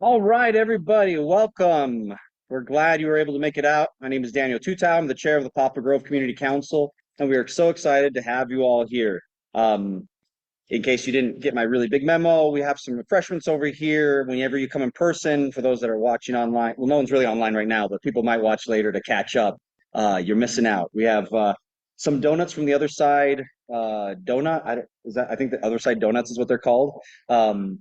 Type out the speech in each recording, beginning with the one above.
All right, everybody, welcome. We're glad you were able to make it out. My name is Daniel Tutau. I'm the chair of the Poplar Grove Community Council, and we are so excited to have you all here. Um, in case you didn't get my really big memo, we have some refreshments over here whenever you come in person. For those that are watching online, well, no one's really online right now, but people might watch later to catch up. You're missing out. We have some donuts from the other side. Donut, I think the other side donuts is what they're called. Um,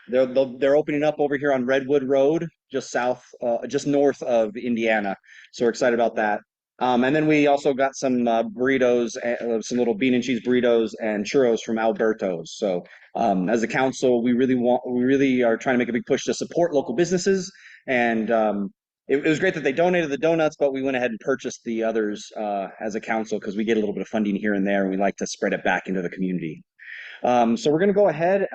they're opening up over here on Redwood Road, just north of Indiana. So we're excited about that. And then we also got some burritos, some little bean and cheese burritos and churros from Alberto's. So as a council, we really are trying to make a big push to support local businesses. And it was great that they donated the donuts, but we went ahead and purchased the others as a council because we get a little bit of funding here and there, and we like to spread it back into the community. So we're going to go ahead.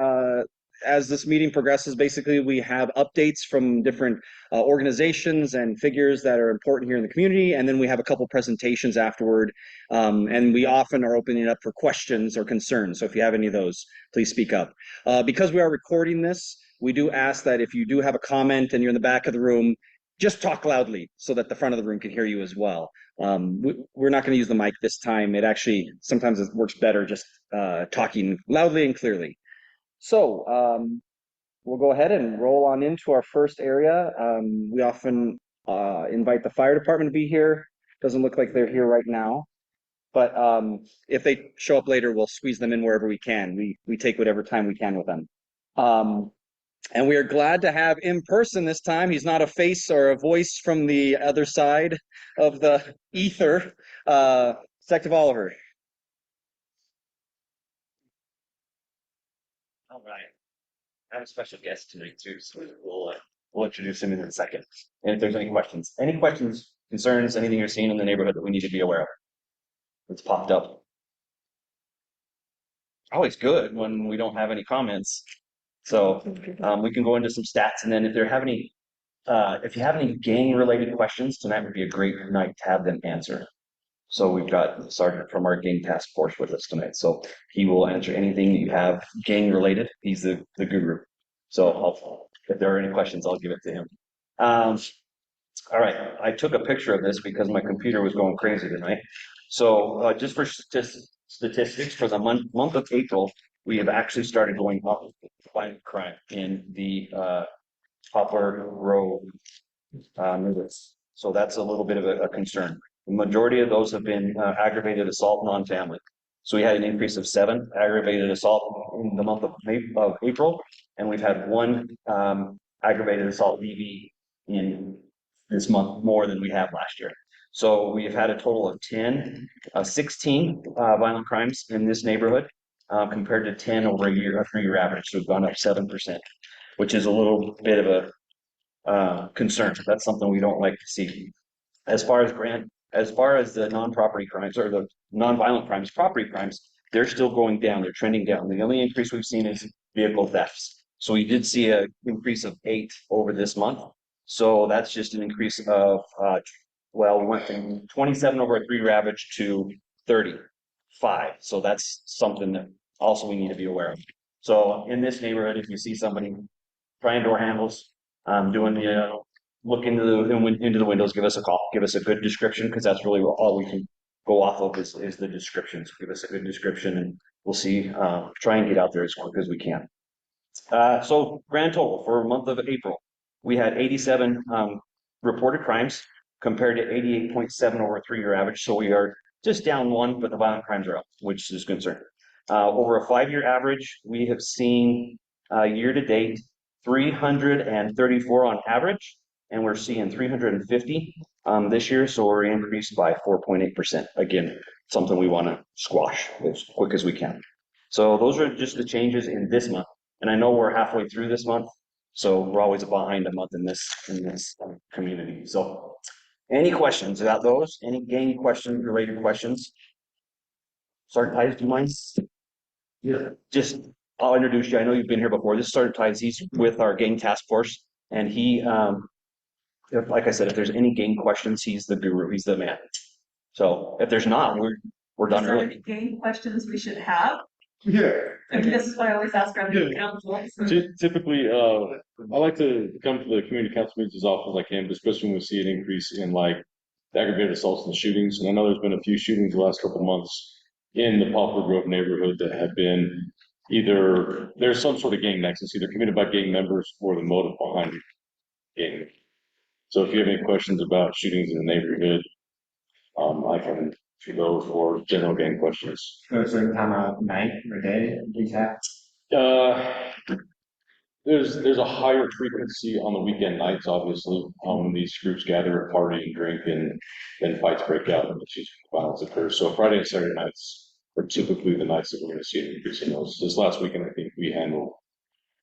As this meeting progresses, basically, we have updates from different organizations and figures that are important here in the community. And then we have a couple presentations afterward. And we often are opening it up for questions or concerns. So if you have any of those, please speak up. Because we are recording this, we do ask that if you do have a comment and you're in the back of the room, just talk loudly so that the front of the room can hear you as well. We're not going to use the mic this time. It actually sometimes it works better just talking loudly and clearly. So we'll go ahead and roll on into our first area. We often invite the fire department to be here. Doesn't look like they're here right now, but if they show up later, we'll squeeze them in wherever we can. We take whatever time we can with them. Um, and we are glad to have in person this time. He's not a face or a voice from the other side of the ether. Detective Oliver. All right. I have a special guest tonight too, so we'll introduce him in a second. And if there's any questions, concerns, anything you're seeing in the neighborhood that we need to be aware of, that's popped up. Always good when we don't have any comments. So we can go into some stats, and then if you have any gang-related questions, tonight would be a great night to have them answer. So we've got the sergeant from our gang task force with us tonight. So he will answer anything you have gang related. He's the guru. So if there are any questions, I'll give it to him. All right, I took a picture of this because my computer was going crazy tonight. So just for statistics, for the month of April, we have actually started going up violent crime in the Poplar Grove neighborhoods. So that's a little bit of a concern. The majority of those have been aggravated assault non-family. So we had an increase of 7 aggravated assault in the month of April, and we've had 1 aggravated assault VV in this month more than we have last year. So we have had a total of 16 violent crimes in this neighborhood compared to 10 over a 3-year average. So we've gone up 7%, which is a little bit of a concern. That's something we don't like to see. As far as the non-property crimes or the non-violent crimes, property crimes, they're still going down. They're trending down. The only increase we've seen is vehicle thefts. So we did see an increase of 8 over this month. So that's just an increase of, we went from 27 over a 3-year average to 35. So that's something that also we need to be aware of. So in this neighborhood, if you see somebody trying door handles, doing the look into the windows, give us a call, give us a good description, because that's really all we can go off of is the descriptions. Give us a good description, and we'll see. Try and get out there as quick as we can. So grand total for a month of April, we had 87 reported crimes compared to 88.7 over a 3-year average. So we are just down 1, but the violent crimes are up, which is concerning. Over a 5-year average, we have seen year to date 334 on average, and we're seeing 350 this year, so we're increased by 4.8%. Again, something we want to squash as quick as we can. So those are just the changes in this month, and I know we're halfway through this month, so we're always behind a month in this community. So, any questions about those? Any gang questions, related questions? Sergeant Tice, do you mind? Yeah. Just, I'll introduce you. I know you've been here before. This is Sergeant Tice. He's with our gang task force, and he, like I said, if there's any gang questions, he's the guru. He's the man. So if there's not, we're done Is there early. any gang questions we should have? Yeah. And this is why I always ask our Yeah. council. Typically, I like to come to the community council meetings as often as I can, but especially when we see an increase in like the aggravated assaults and shootings. And I know there's been a few shootings the last couple of months in the Poplar Grove neighborhood that have been either there's some sort of gang nexus, either committed by gang members or the motive behind gang. So if you have any questions about shootings in the neighborhood, I can do those or general gang questions. Go a certain time of night or day, exact. Uh, there's a higher frequency on the weekend nights, obviously, when these groups gather, party and drink, and then fights break out and violence occurs. So Friday and Saturday nights are typically the nights that we're going to see an increase in those. This last weekend, I think we handled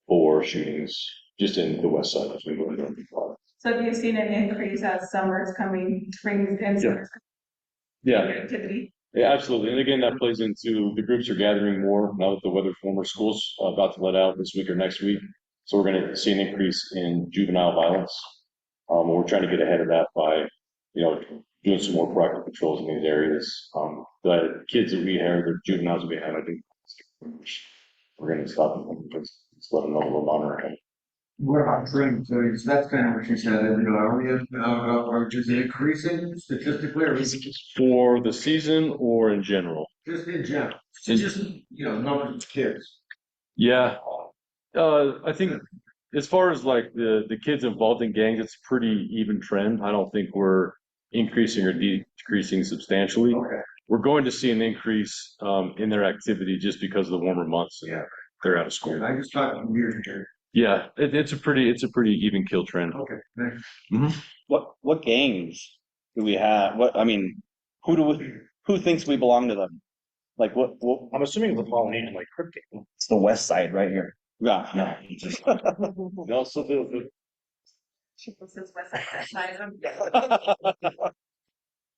4 shootings just in the west side as we go into the park. So have you seen an increase as summer's coming, spring's and summer's Yeah. activity? Yeah, absolutely. And again, that plays into the groups are gathering more now that the weather former schools about to let out this week or next week. So we're going to see an increase in juvenile violence. We're trying to get ahead of that by, doing some more proactive patrols in these areas. The kids that we have, the juveniles that we have, I think we're going to stop them and just let them know we're monitoring. What about trim? So that's kind of what you said, are just increasing statistically or is it For the season or in general? just in general? So just, numbers of kids. Yeah, I think as far as like the kids involved in gangs, it's a pretty even trend. I don't think we're increasing or decreasing substantially. Okay. We're going to see an increase in their activity just because of the warmer months. Yeah. They're out of school. I just thought weird here. Yeah, it's a pretty even kill trend. Okay, thanks. What gangs do we have? Who thinks we belong to them? Like what I'm assuming the Polynesian like cryptic. it's the west side right here. Yeah. No, so Since west side, side,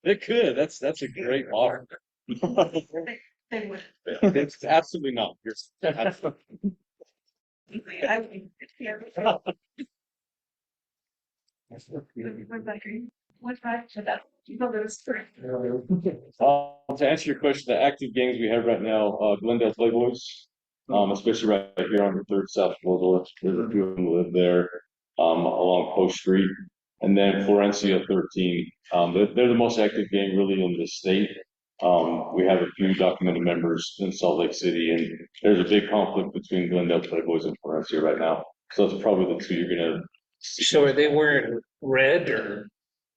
it could. That's a great offer. they would. It's absolutely not. I would, yeah. What's that? So that people lose three. To answer your question, the active gangs we have right now, Glendale Playboys, especially right here on the 3rd South Florida. There's a few of them live there, along Post Street. And then Florencia 13. They're the most active gang really in the state. We have a few documented members in Salt Lake City, and there's a big conflict between Glendale Playboys and Florencia right now. So that's probably the two you're gonna see. So are they wearing red or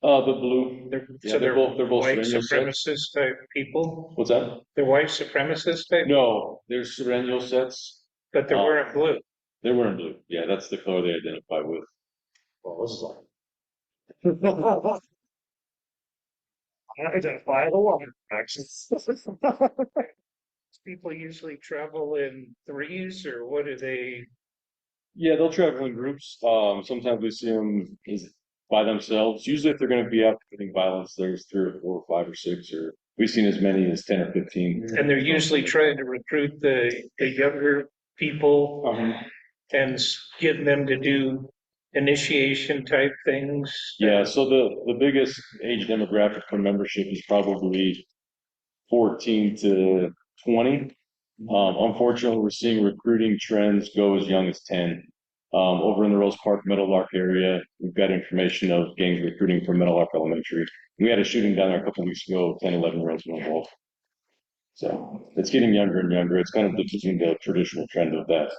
The blue. so they're both white Sereno sets. supremacist type people? What's that? They're white supremacist type, No, there's Sereno sets. but they're wearing blue. They're wearing blue. Yeah, that's the color they identify with. Well, this is like. Identifiable actions. People usually travel in threes, or what do they? Yeah, they'll travel in groups. Sometimes we see them by themselves. Usually, if they're going to be out committing violence, there's 3 or 4 or 5 or 6, or we've seen as many as 10 or 15. And they're usually trying to recruit the younger people and getting them to do initiation type things. Yeah, so the biggest age demographic for membership is probably 14 to 20. Unfortunately, we're seeing recruiting trends go as young as 10. Over in the Rose Park Meadowlark area, we've got information of gangs recruiting from Meadowlark Elementary. We had a shooting down there a couple of weeks ago, 10, 11-year-olds were involved. So it's getting younger and younger. It's kind of defeating the traditional trend of that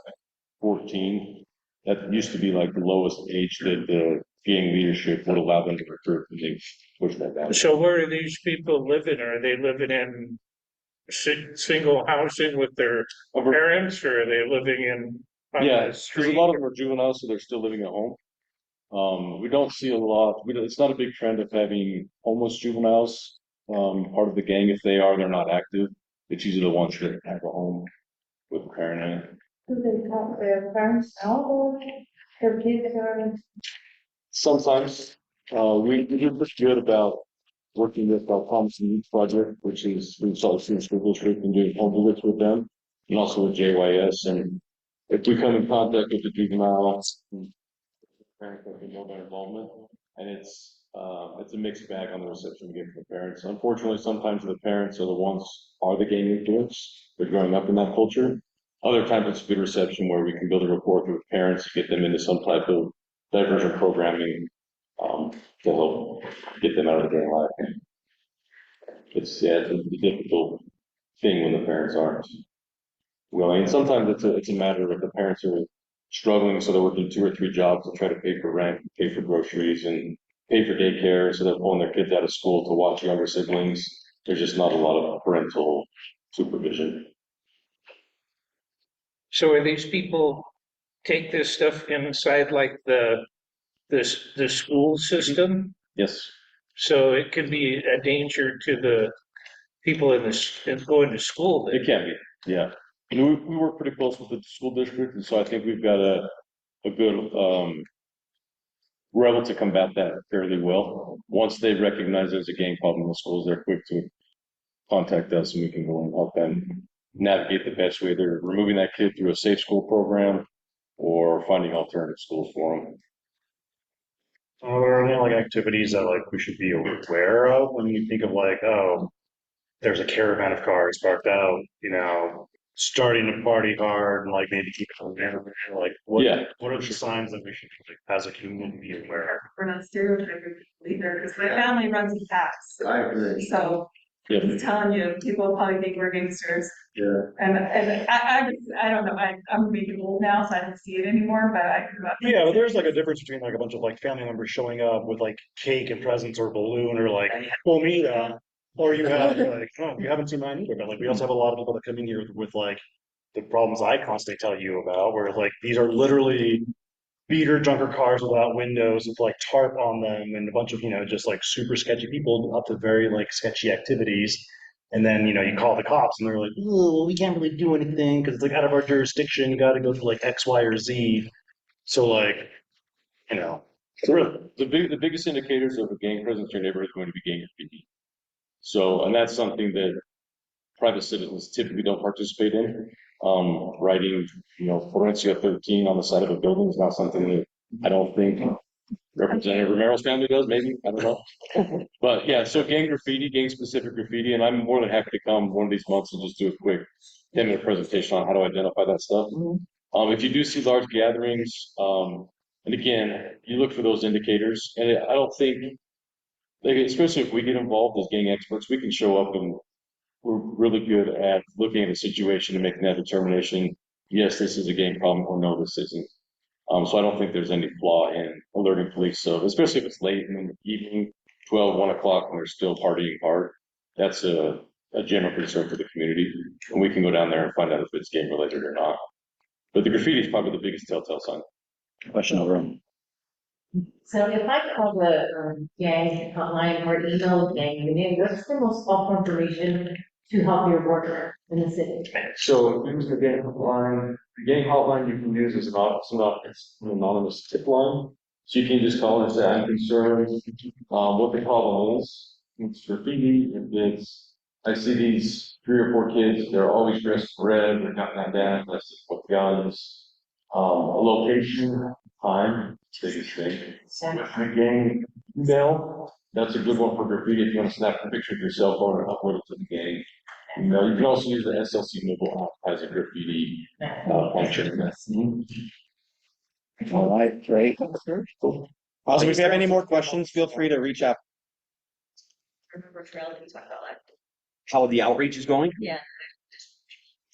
14. That used to be like the lowest age that the gang leadership would allow them to recruit, and they pushed that down. So where are these people living? Are they living in single housing with their parents, or are they living in on Yeah, the because a street? lot of them are juveniles, so they're still living at home. We don't see a lot. It's not a big trend of having homeless juveniles part of the gang. If they are, they're not active. It's usually the ones that have a home with a parent in it. Do they help their parents out or their kids are? Sometimes we're pretty good about working with our Promising Youth Project, which is we've Salt Lake City School District and doing home visits with them, and also with JYS. And if we come in contact with the juveniles, parents let them know their involvement, and it's it's a mixed bag on the reception we get from the parents. Unfortunately, sometimes the parents are the gang influence. They're growing up in that culture. Other times it's a good reception where we can build a rapport with parents, get them into some type of diversion programming to help get them out of the gang life. It's a difficult thing when the parents aren't willing. And sometimes it's a matter of the parents are struggling, so they're working 2 or 3 jobs to try to pay for rent, pay for groceries, and pay for daycare. So they're pulling their kids out of school to watch younger siblings. There's just not a lot of parental supervision. So are these people take this stuff inside like the school system? Yes. So it can be a danger to the people in going to school then? It can be, yeah. We work pretty close with the school district, and so I think we've got a good, we're able to combat that fairly well. Once they recognize there's a gang problem in the schools, they're quick to contact us and we can go and help them navigate the best way. They're removing that kid through a safe school program or finding alternative schools for them. Are there any like activities that like we should be aware of when you think of like, oh, there's a caravan of cars parked out, starting to party hard and like maybe keep it from there. Like what are the signs that we should like, as a community be aware of? We're not stereotyping people either, because my family runs a tax. I agree. So Yeah. I'm telling you, people probably think we're gangsters. Yeah. And I don't know, I'm maybe old now, so I don't see it anymore, but I grew up. Yeah, but there's like a difference between like a bunch of like family members showing up with like cake and presents or balloon or like comida, or you have like, oh, you haven't seen mine either, but like we also have a lot of people that come in here with like the problems I constantly tell you about, where like these are literally beater junker cars without windows with like tarp on them and a bunch of, just like super sketchy people up to very like sketchy activities. And then, you call the cops and they're like, oh, we can't really do anything because it's like out of our jurisdiction. You got to go through like X, Y, or Z. So like, you know, The biggest indicators of a gang presence in your neighborhood is going to be gang graffiti. So, and that's something that private citizens typically don't participate in. Writing, Florencia 13 on the side of a building is not something that I don't think Representative Romero's family does, maybe, I don't know. But yeah, so gang graffiti, gang specific graffiti, and I'm more than happy to come one of these months and just do a quick 10-minute presentation on how to identify that stuff. If you do see large gatherings, and again, you look for those indicators, and I don't think, like, especially if we get involved as gang experts, we can show up and we're really good at looking at a situation and making that determination. Yes, this is a gang problem, or no, this isn't. So I don't think there's any flaw in alerting police. So especially if it's late in the evening, 12, 1 o'clock, when they're still partying hard, that's a general concern for the community. And we can go down there and find out if it's gang related or not. But the graffiti is probably the biggest telltale sign. Question over. So if I call the gang hotline or email the gang unit, what's the most helpful information to help your worker in the city? So use the gang hotline. The gang hotline you can use is it's an anonymous tip line. So you can just call and say, I'm concerned, what the problem is. It's graffiti, if it's, I see these 3 or 4 kids, they're always dressed red, they're got that down, that's with guns. A location, time, biggest thing. With the gang email, that's a good one for graffiti if you want to snap a picture of your cell phone and upload it to the gang. You can also use the SLC mobile app as a graffiti function. All right, great. Also, if you have any more questions, feel free to reach out. Remember trail that you talked about that? How the outreach is going? Yeah.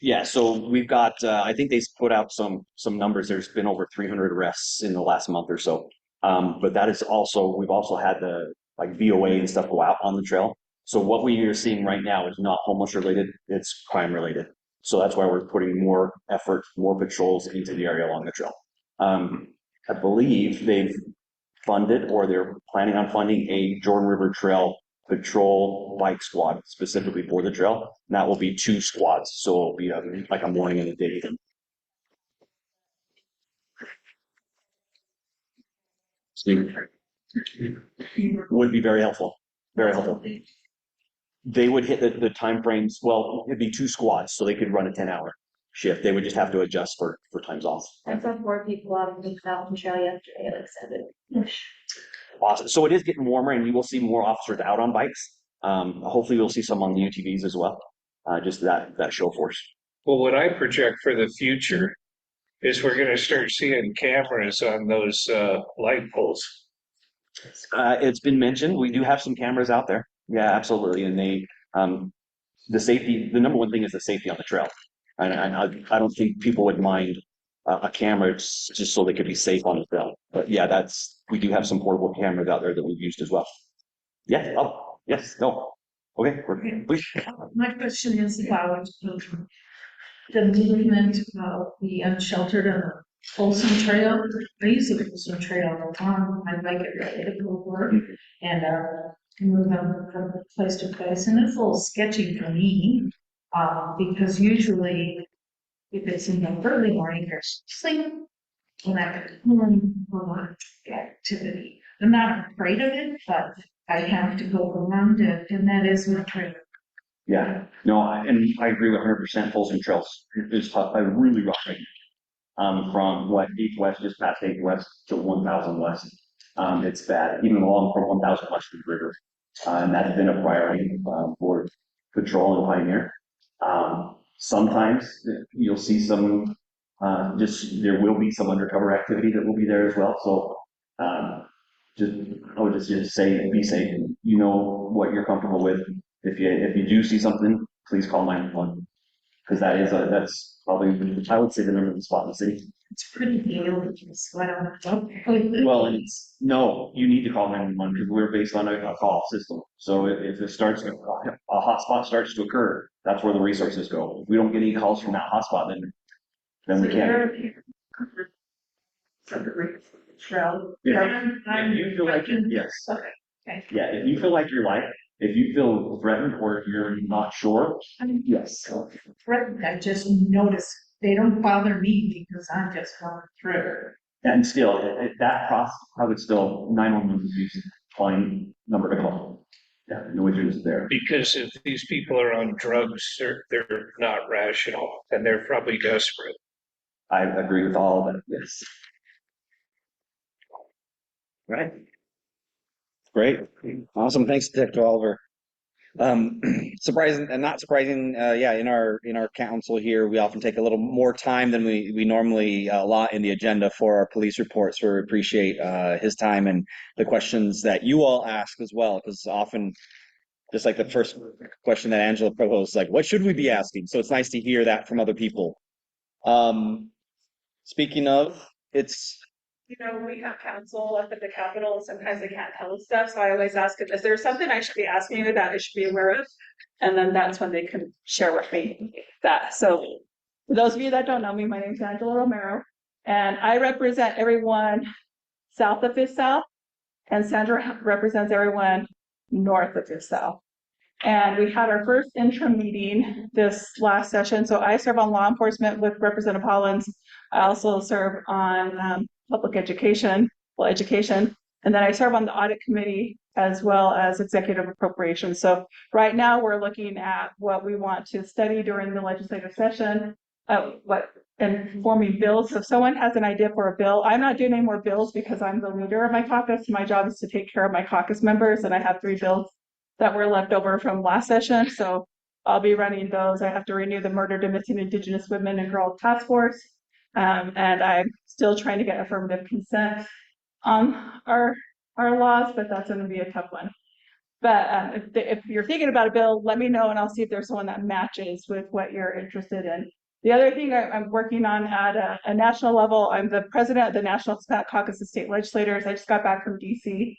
Yeah, so we've got, I think they put out some numbers. There's been over 300 arrests in the last month or so. But that is also, we've also had the like VOA and stuff go out on the trail. So what we are seeing right now is not homeless related, it's crime related. So that's why we're putting more effort, more patrols into the area along the trail. I believe they've funded or they're planning on funding a Jordan River Trail patrol bike squad specifically for the trail. And that will be 2 squads. So it'll be like a morning and a day. Would be very helpful. Very helpful. They would hit the time frames. Well, it'd be 2 squads, so they could run a 10-hour shift. They would just have to adjust for times off. I saw 4 people out of the Mountain Trail yesterday, like 7. Awesome. So it is getting warmer and you will see more officers out on bikes. Hopefully you'll see some on the UTVs as well. Just that show force. Well, what I project for the future is we're gonna start seeing cameras on those light poles. It's been mentioned, we do have some cameras out there. Yeah, absolutely. And the safety, the number one thing is the safety on the trail. And I don't think people would mind a camera just so they could be safe on the trail. But yeah, we do have some portable cameras out there that we've used as well. Yeah, oh, yes, no. Okay, please. My question is about the movement of the unsheltered on the Folsom Trail. I use the Folsom Trail all the time. I bike it really to go to work and move them from place to place. And it's a little sketchy for me because usually if it's in the early morning, there's sleep and that could a lot of activity. I'm not afraid of it, but I have to go around it, and that is with trail. Yeah, no, and I agree with 100%. Folsom Trails is a really rough right now. From what 8th West, just past 8th West to 1000 West. It's bad, even along from 1000 West to the river. And that's been a priority for Patrol and Pioneer. Sometimes you'll see some, there will be some undercover activity that will be there as well. So I would just say be safe. You know what you're comfortable with. If you do see something, please call 911 because that's probably, I would say, the number one spot in the city. It's pretty dangerous, so I don't know. Well, and no, you need to call 911 because we're based on a call system. So if it starts, a hotspot starts to occur, that's where the resources go. If we don't get any calls from that hotspot, then we can't. Trail. If you feel like yes. Okay. Yeah, if you feel like your life, if you feel threatened or you're not sure, yes. Threatened, I just notice they don't bother me because I'm just going through. And still, that process, I would still 911 is usually fine number to call. Yeah, no issues there. Because if these people are on drugs, they're not rational and they're probably desperate. I agree with all of that. Yes. Right. Great. Awesome. Thanks, Detective Oliver. Surprising and not surprising, yeah, in our council here, we often take a little more time than we normally allot in the agenda for our police reports. So we appreciate his time and the questions that you all ask as well, because often, just like the first question that Angela proposed, like, what should we be asking? So it's nice to hear that from other people. Speaking of, it's We have counsel up at the Capitol, sometimes they can't tell us stuff, so I always ask them, is there something I should be asking you that I should be aware of? And then that's when they can share with me that. So for those of you that don't know me, my name is Angela Romero, and I represent everyone south of Fifth South, and Sandra represents everyone north of Fifth South. And we had our first interim meeting this last session. So I serve on law enforcement with Representative Hollins. I also serve on public education, and then I serve on the audit committee as well as executive appropriations. So right now we're looking at what we want to study during the legislative session, and forming bills. So if someone has an idea for a bill, I'm not doing any more bills because I'm the leader of my caucus. My job is to take care of my caucus members, and I have 3 bills that were left over from last session. So I'll be running those. I have to renew the Murdered and Missing Indigenous Women and Girls Task Force. And I'm still trying to get affirmative consent on our laws, but that's going to be a tough one. But if you're thinking about a bill, let me know and I'll see if there's one that matches with what you're interested in. The other thing I'm working on at a national level, I'm the president of the National Hispanic Caucus of State Legislators. I just got back from DC.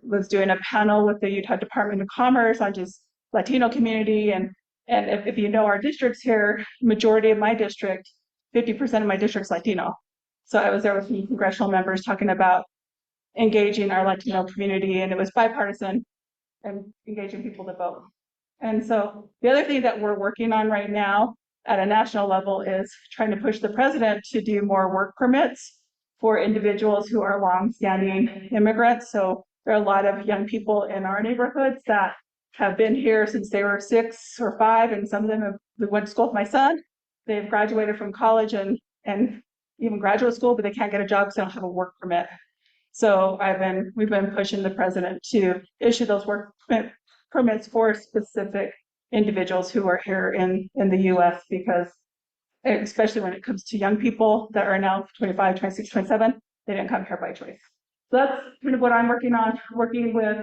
Was doing a panel with the Utah Department of Commerce on just Latino community. And if you know our districts here, majority of my district, 50% of my district's Latino. So I was there with the congressional members talking about engaging our Latino community, and it was bipartisan and engaging people to vote. And so the other thing that we're working on right now at a national level is trying to push the president to do more work permits for individuals who are longstanding immigrants. So there are a lot of young people in our neighborhoods that have been here since they were 6 or 5, and some of them went to school with my son. They've graduated from college and even graduate school, but they can't get a job because they don't have a work permit. So we've been pushing the president to issue those work permits for specific individuals who are here in the US, because especially when it comes to young people that are now 25, 26, 27, they didn't come here by choice. So that's kind of what I'm working on, working with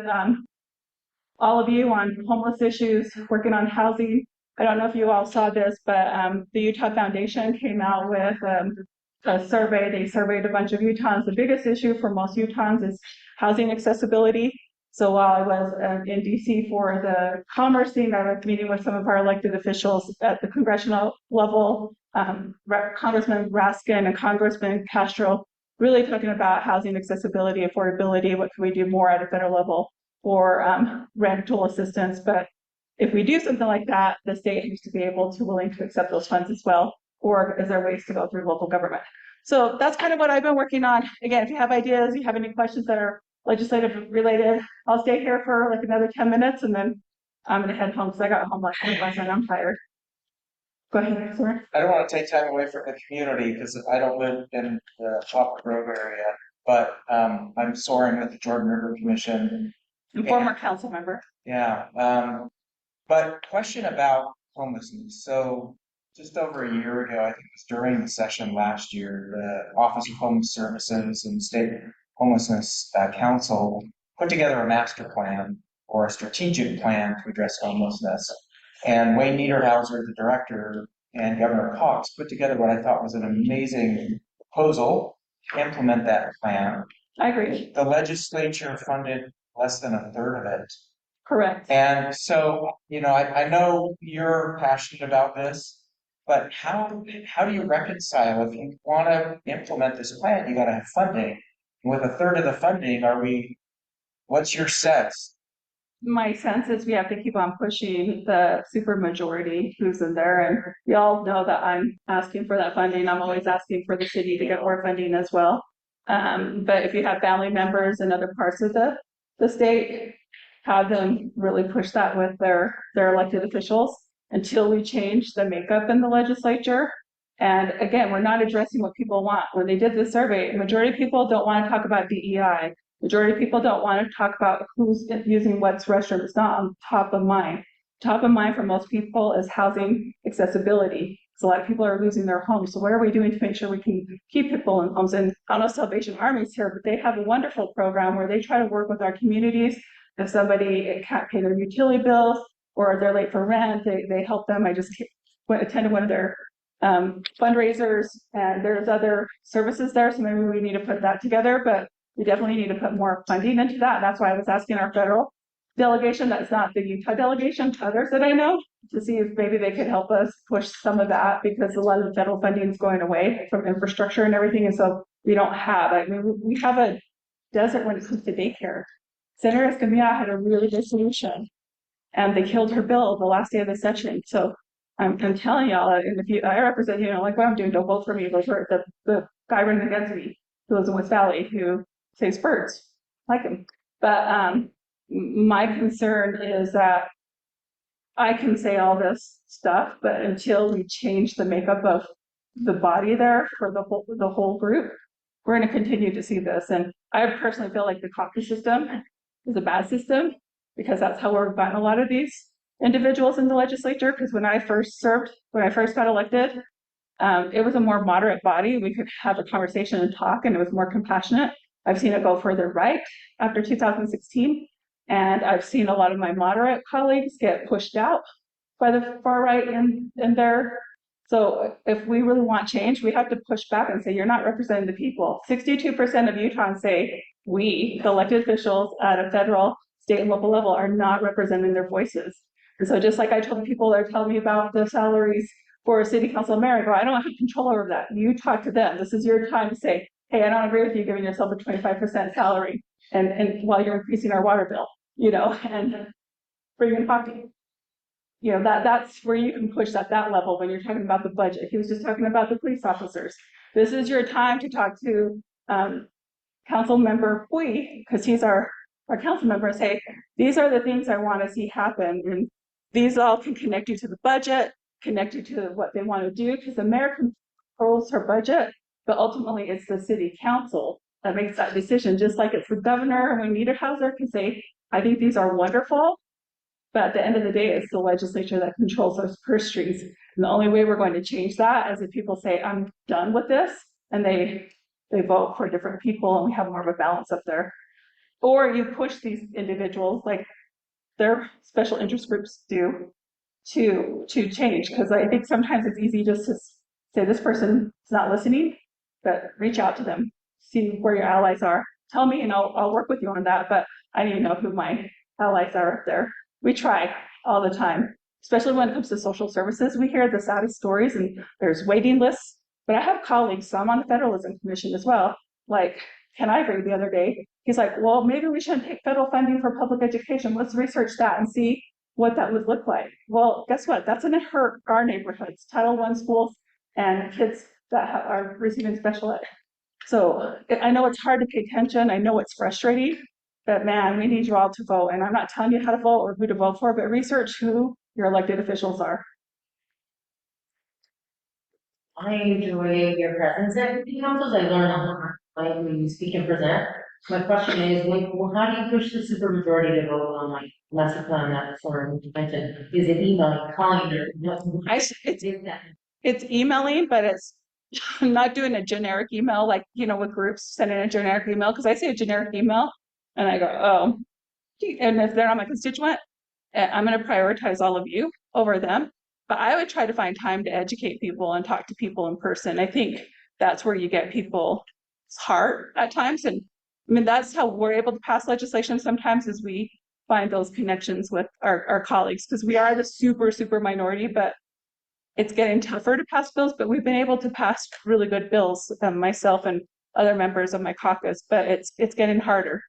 all of you on homeless issues, working on housing. I don't know if you all saw this, but the Utah Foundation came out with a survey. They surveyed a bunch of Utahns. The biggest issue for most Utahns is housing accessibility. So while I was in DC for the commerce thing, I was meeting with some of our elected officials at the congressional level, Congressman Raskin and Congressman Castro, really talking about housing accessibility, affordability, what can we do more at a federal level for rental assistance. But if we do something like that, the state needs to be willing to accept those funds as well, or is there ways to go through local government? So that's kind of what I've been working on. Again, if you have ideas, you have any questions that are legislative related, I'll stay here for like another 10 minutes and then I'm gonna head home because I got home last night and I'm tired. Go ahead, sorry. I don't want to take time away from the community because I don't live in the Poplar Grove area, but I'm soaring with the Jordan River Commission. And former council member. Yeah, but question about homelessness. So just over a year ago, I think it was during the session last year, the Office of Homeless Services and State Homelessness Council put together a master plan or a strategic plan to address homelessness. And Wayne Niederhauser, the director, and Governor Cox put together what I thought was an amazing proposal to implement that plan. I agree. The legislature funded less than a third of it. Correct. And so, you know, I know you're passionate about this, but how do you reconcile if you want to implement this plan, you got to have funding. With a third of the funding, what's your sense? My sense is we have to keep on pushing the supermajority who's in there, and y'all know that I'm asking for that funding. I'm always asking for the city to get more funding as well. But if you have family members in other parts of the state, have them really push that with their elected officials until we change the makeup in the legislature. And again, we're not addressing what people want. When they did the survey, majority of people don't want to talk about DEI. Majority of people don't want to talk about who's using what's restroom. It's not on top of mind. Top of mind for most people is housing accessibility. So a lot of people are losing their homes. So what are we doing to make sure we can keep people in homes? And I don't know Salvation Army's here, but they have a wonderful program where they try to work with our communities. If somebody can't pay their utility bills or they're late for rent, they help them. I just attended one of their fundraisers, and there's other services there. So maybe we need to put that together, but we definitely need to put more funding into that. That's why I was asking our federal delegation, that's not the Utah delegation, to others that I know, to see if maybe they could help us push some of that, because a lot of the federal funding is going away from infrastructure and everything. And so we don't have, I mean, we have a desert when it comes to daycare. Senator Escamilla had a really good solution, and they killed her bill the last day of the session. So I'm telling y'all, and if I represent, like what I'm doing, don't vote for me, vote for the guy running against me who lives in West Valley, who saves birds, like him. But my concern is that I can say all this stuff, but until we change the makeup of the body there for the whole group, we're going to continue to see this. And I personally feel like the caucus system is a bad system, because that's how we're gotten a lot of these individuals in the legislature. Because when I first got elected, it was a more moderate body. We could have a conversation and talk, and it was more compassionate. I've seen it go further right after 2016. And I've seen a lot of my moderate colleagues get pushed out by the far right in there. So if we really want change, we have to push back and say, you're not representing the people. 62% of Utahns say we, the elected officials at a federal, state, and local level, are not representing their voices. And so just like I told people that are telling me about the salaries for a city council mayor, I don't have control over that. You talk to them. This is your time to say, hey, I don't agree with you giving yourself a 25% salary and while you're increasing our water bill, and bringing coffee. That's where you can push at that level when you're talking about the budget. He was just talking about the police officers. This is your time to talk to council member Hui, because he's our council member, and say, these are the things I want to see happen. And these all can connect you to the budget, connect you to what they want to do, because the mayor controls her budget, but ultimately it's the city council that makes that decision, just like it's the governor and we need a house can say, I think these are wonderful. But at the end of the day, it's the legislature that controls those purse strings. And the only way we're going to change that is if people say, I'm done with this, and they vote for different people and we have more of a balance up there. Or you push these individuals like their special interest groups do to change. Because I think sometimes it's easy just to say this person is not listening, but reach out to them, see where your allies are. Tell me and I'll work with you on that. But I need to know who my allies are up there. We try all the time, especially when it comes to social services. We hear the saddest stories and there's waiting lists. But I have colleagues, so I'm on the Federalism Commission as well. Like Ken Ivory the other day, he's like, well, maybe we shouldn't take federal funding for public education. Let's research that and see what that would look like. Well, guess what? That's going to hurt our neighborhoods, Title I schools and kids that are receiving special ed. So I know it's hard to pay attention. I know it's frustrating, but man, we need you all to vote. And I'm not telling you how to vote or who to vote for, but research who your elected officials are. I enjoy your presence at city councils. I learn a lot when you speak and present. My question is, how do you push the supermajority to vote on like lesson plan that forum you mentioned? Is it emailing, calling, or It's emailing, but it's I'm not doing a generic email like, with groups sending a generic email, because I see a generic email and I go, oh, and if they're not my constituent, I'm going to prioritize all of you over them. But I would try to find time to educate people and talk to people in person. I think that's where you get people's heart at times. And I mean, that's how we're able to pass legislation sometimes, is we find those connections with our colleagues, because we are the super minority, but it's getting tougher to pass bills. But we've been able to pass really good bills, myself and other members of my caucus, but it's getting harder.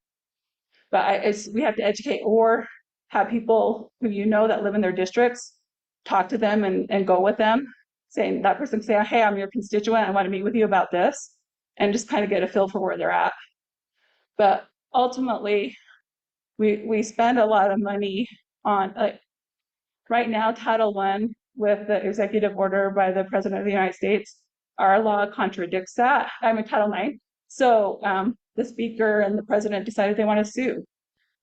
But we have to educate or have people who that live in their districts, talk to them and go with them, saying that person say, hey, I'm your constituent, I want to meet with you about this, and just kind of get a feel for where they're at. But ultimately, we spend a lot of money on, right now, Title I, with the executive order by the President of the United States, our law contradicts that. I'm in Title IX. So the speaker and the president decided they want to sue.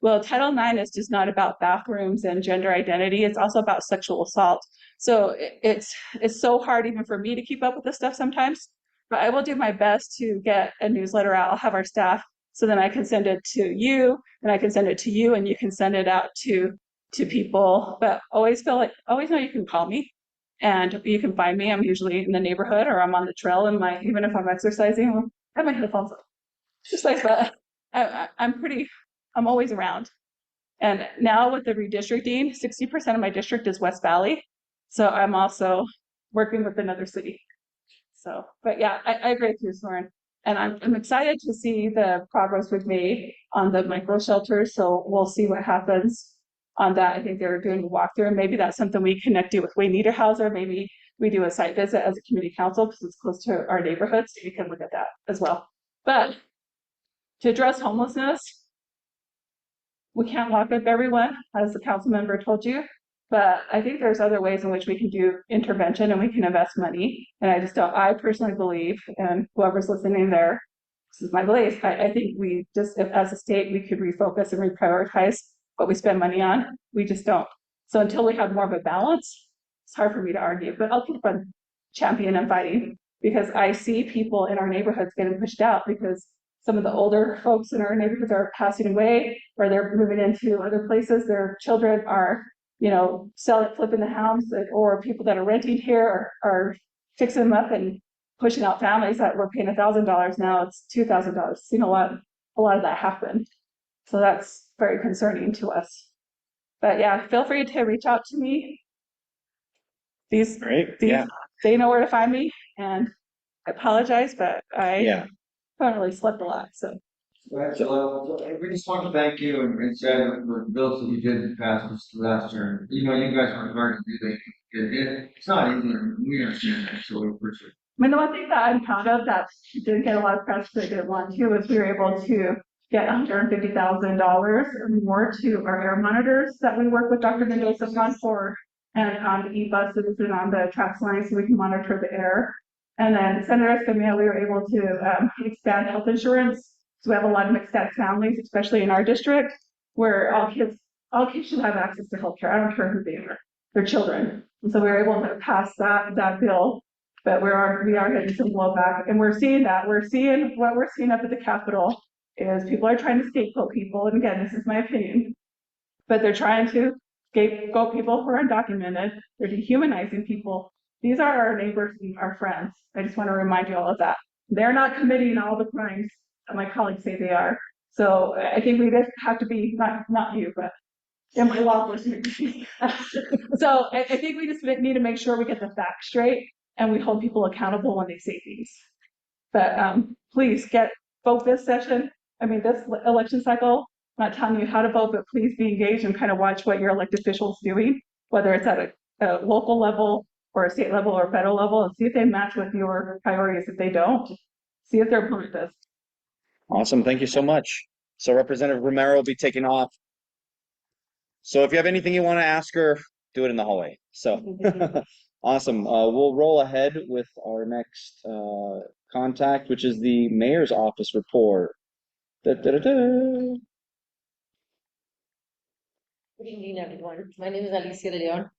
Well, Title IX is just not about bathrooms and gender identity. It's also about sexual assault. So it's so hard even for me to keep up with this stuff sometimes. But I will do my best to get a newsletter out. I'll have our staff, so then I can send it to you, and I can send it to you, and you can send it out to people. But always know you can call me, and you can find me. I'm usually in the neighborhood, or I'm on the trail even if I'm exercising, I have my headphones on. Just like that. I'm always around. And now with the redistricting, 60% of my district is West Valley. So I'm also working with another city. So, but yeah, I agree with you, Soren. And I'm excited to see the progress we've made on the micro shelters. So we'll see what happens on that. I think they're doing a walkthrough, and maybe that's something we connect you with Wayne Niederhauser. Maybe we do a site visit as a community council, because it's close to our neighborhoods. So we can look at that as well. But to address homelessness, we can't lock up everyone, as the council member told you, but I think there's other ways in which we can do intervention and we can invest money. And I personally believe, and whoever's listening there, this is my belief, I think we just, as a state, we could refocus and reprioritize what we spend money on. We just don't. So until we have more of a balance, it's hard for me to argue, but I'll keep on championing and fighting, because I see people in our neighborhoods getting pushed out because some of the older folks in our neighborhoods are passing away, or they're moving into other places. Their children are, flipping the house, or people that are renting here are fixing them up and pushing out families that were paying $1,000. Now it's $2,000. Seen a lot of that happen. So that's very concerning to us. But yeah, feel free to reach out to me. They know where to find me, and I apologize, but I haven't really slept a lot, so. We just want to thank you and say for the bills that you did pass this last year. You guys worked hard to do that. It's not easy, and we understand that, so we appreciate it. I mean, the one thing that I'm proud of that didn't get a lot of press, but I did want to, was we were able to get $150,000 or more to our air monitors that we work with Dr. Mendoza on for, and on the e-buses and on the track lines, so we can monitor the air. And then Senator Escamilla, we were able to expand health insurance So we have a lot of mixed status families, especially in our district, where all kids should have access to healthcare. I don't care who they are, they're children. And so we were able to pass that bill, but we are getting some blowback, and we're seeing what we're seeing up at the Capitol is people are trying to scapegoat people. And again, this is my opinion, but they're trying to scapegoat people who are undocumented. They're dehumanizing people. These are our neighbors and our friends. I just want to remind you all of that. They're not committing all the crimes that my colleagues say they are. So I think we just have to be, not you, but in my law enforcement. So I think we just need to make sure we get the facts straight and we hold people accountable when they say things. But please vote this session. I mean, this election cycle, I'm not telling you how to vote, but please be engaged and kind of watch what your elected officials doing, whether it's at a local level or a state level or federal level, and see if they match with your priorities. If they don't, see if their opponent does. Awesome. Thank you so much. So Representative Romero will be taking off. So if you have anything you want to ask her, do it in the hallway. So awesome. We'll roll ahead with our next contact, which is the mayor's office report. Da-da-da-da. Good evening, everyone. My name is Alicia de Leon,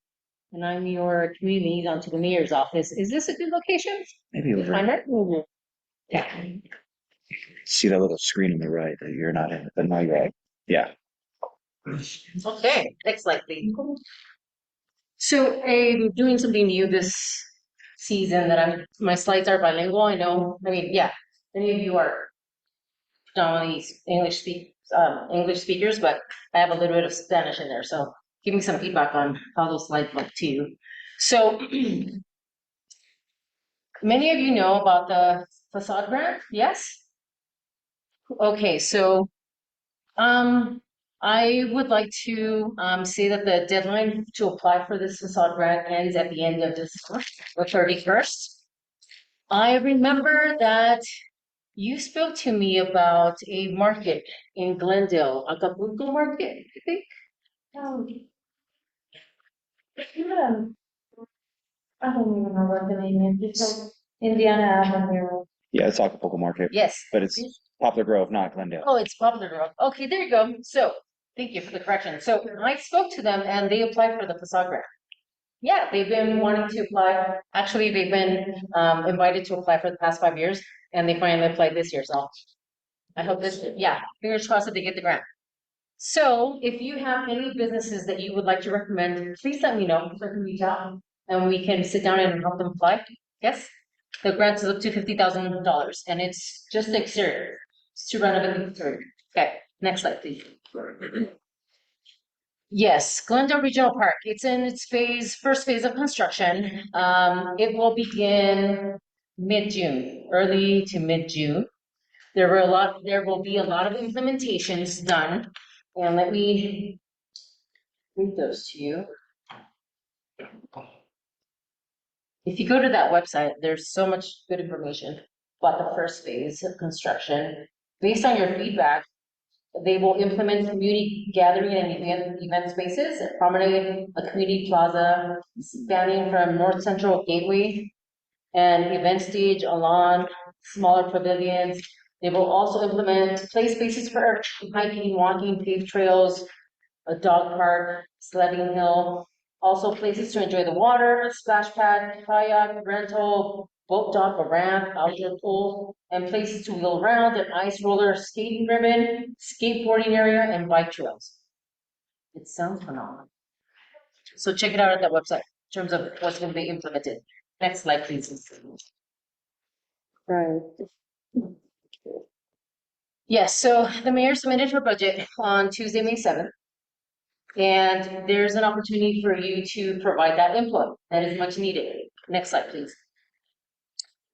and I'm your community liaison to the mayor's office. Is this a good location? Maybe to over. find it? Yeah. See that little screen on the right that you're not in, but now you're right. Yeah. Okay, next slide, please. So I'm doing something new this season that my slides are bilingual. I know, yeah, many of you are predominantly English speakers, but I have a little bit of Spanish in there. So give me some feedback on how those slides look to you. So many of you know about the facade grant, yes? Okay, so I would like to say that the deadline to apply for this facade grant ends at the end of December, the 31st. I remember that you spoke to me about a market in Glendale, Acapulco Market, I think. Yeah. I don't even know what the name is. It's like Indiana Avenue. Yeah, it's Acapulco Market. Yes. But it's Poplar Grove, not Glendale. Oh, it's Poplar Grove. Okay, there you go. So, thank you for the correction. So I spoke to them and they applied for the facade grant. Yeah, they've been wanting to apply. Actually, they've been invited to apply for the past 5 years, and they finally applied this year. So I hope fingers crossed that they get the grant. So if you have any businesses that you would like to recommend, please let me know so I can reach out and we can sit down and help them apply. Yes, the grant is up to $50,000, and it's just the exterior. It's to renovate the exterior. Okay, next slide, please. Yes, Glendale Regional Park. It's in its first phase of construction. It will begin mid-June, early to mid-June. There will be a lot of implementations done. And let me read those to you. If you go to that website, there's so much good information about the first phase of construction. Based on your feedback, they will implement community gathering and event spaces, promenade, a community plaza spanning from North Central Gateway, and event stage, a lawn, smaller pavilions. They will also implement play spaces for hiking, walking, paved trails, a dog park, sledding hill, also places to enjoy the water, splash pad, kayak, rental, boat dock, a ramp, outdoor pool, and places to wheel around, an ice roller, skating ribbon, skateboarding area, and bike trails. It sounds phenomenal. So check it out at that website in terms of what's going to be implemented. Next slide, please. Right. Yes, so the mayor submitted her budget on Tuesday, May 7th. And there's an opportunity for you to provide that input that is much needed. Next slide, please.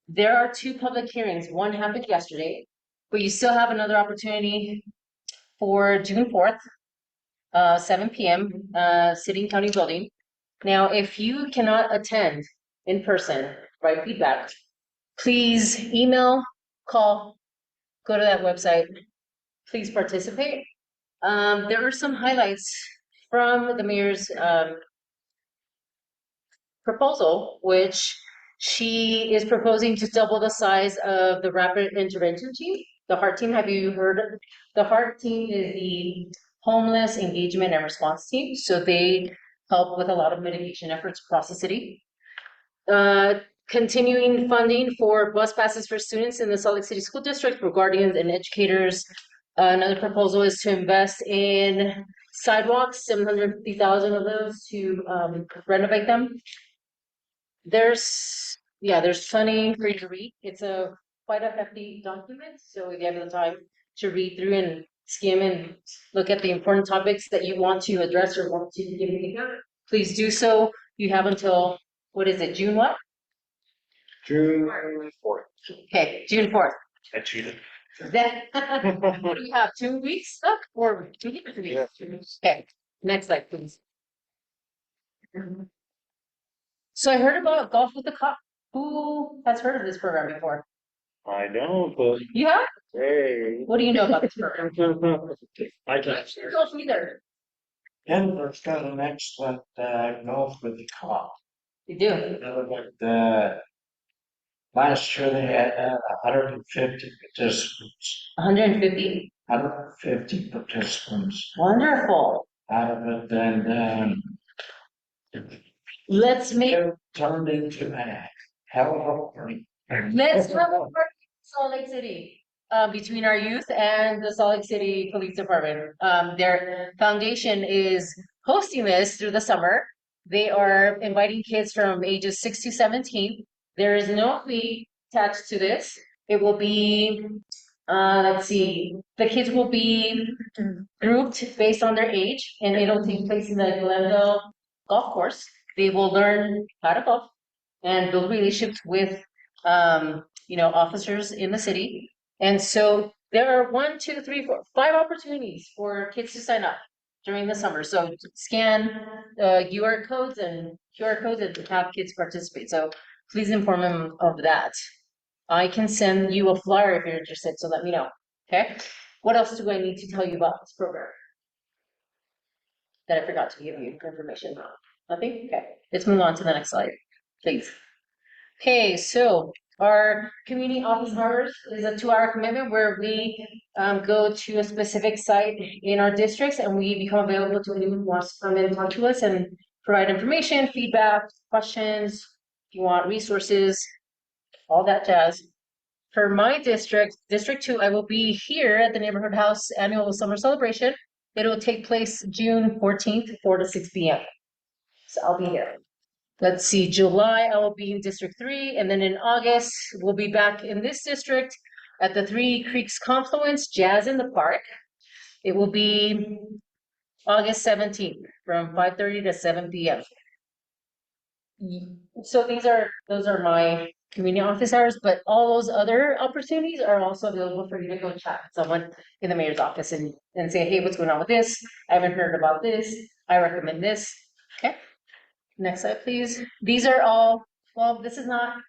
There are 2 public hearings. One happened yesterday, but you still have another opportunity for June 4th, 7 p.m., City and County Building. Now, if you cannot attend in person, write feedback, please email, call, go to that website, please participate. There are some highlights from the mayor's proposal, which she is proposing to double the size of the rapid intervention team The HEART team, have you heard of? The HEART team is the Homeless Engagement and Response Team. So they help with a lot of mitigation efforts across the city. Continuing funding for bus passes for students in the Salt Lake City School District for guardians and educators. Another proposal is to invest in sidewalks, 750,000 of those to renovate them. There's plenty for you to read. It's quite a hefty document, so if you have the time to read through and skim and look at the important topics that you want to address or want to give me, please do so. You have until, what is it, June what? June 4th. Okay, June 4th. I cheated. Then, what do you have, 2 weeks up or 2 weeks? 2 weeks? Yeah, 2 weeks. Okay, next slide, please. So I heard about Golf with the Cop. Who has heard of this program before? I don't, but You have? hey. What do you know about this program? I can't. Golf either. Denver's got an excellent golf with the cop. You do. Last year they had 150 participants. 150. 150 participants Wonderful. out of it, and Let's make. it turned into a hell of a party. Let's have a party in Salt Lake City, between our youth and the Salt Lake City Police Department. Their foundation is hosting this through the summer. They are inviting kids from ages 6 to 17. There is no fee attached to this. It will be, let's see, the kids will be grouped based on their age, and it'll take place in the Glendale Golf Course. They will learn how to golf and build relationships with officers in the city. And so there are 1, 2, 3, 4, 5 opportunities for kids to sign up during the summer. So scan QR codes and have kids participate. So please inform them of that. I can send you a flyer if you're interested, so let me know. Okay. What else do I need to tell you about this program that I forgot to give you information on? Nothing? Okay. Let's move on to the next slide, please. Okay, so our community office hours is a 2-hour commitment where we go to a specific site in our districts and we become available to anyone who wants to come in and talk to us and provide information, feedback, questions, if you want resources, all that jazz. For my district, District 2, I will be here at the Neighborhood House Annual Summer Celebration. It will take place June 14th, 4 to 6 p.m. So I'll be here. Let's see, July, I will be in District 3, and then in August, we'll be back in this district at the Three Creeks Confluence Jazz in the Park. It will be August 17th from 5:30 to 7 p.m. So those are my community office hours, but all those other opportunities are also available for you to go chat with someone in the mayor's office and say, hey, what's going on with this? I haven't heard about this. I recommend this. Okay. Next slide, please. These are all, well, this does not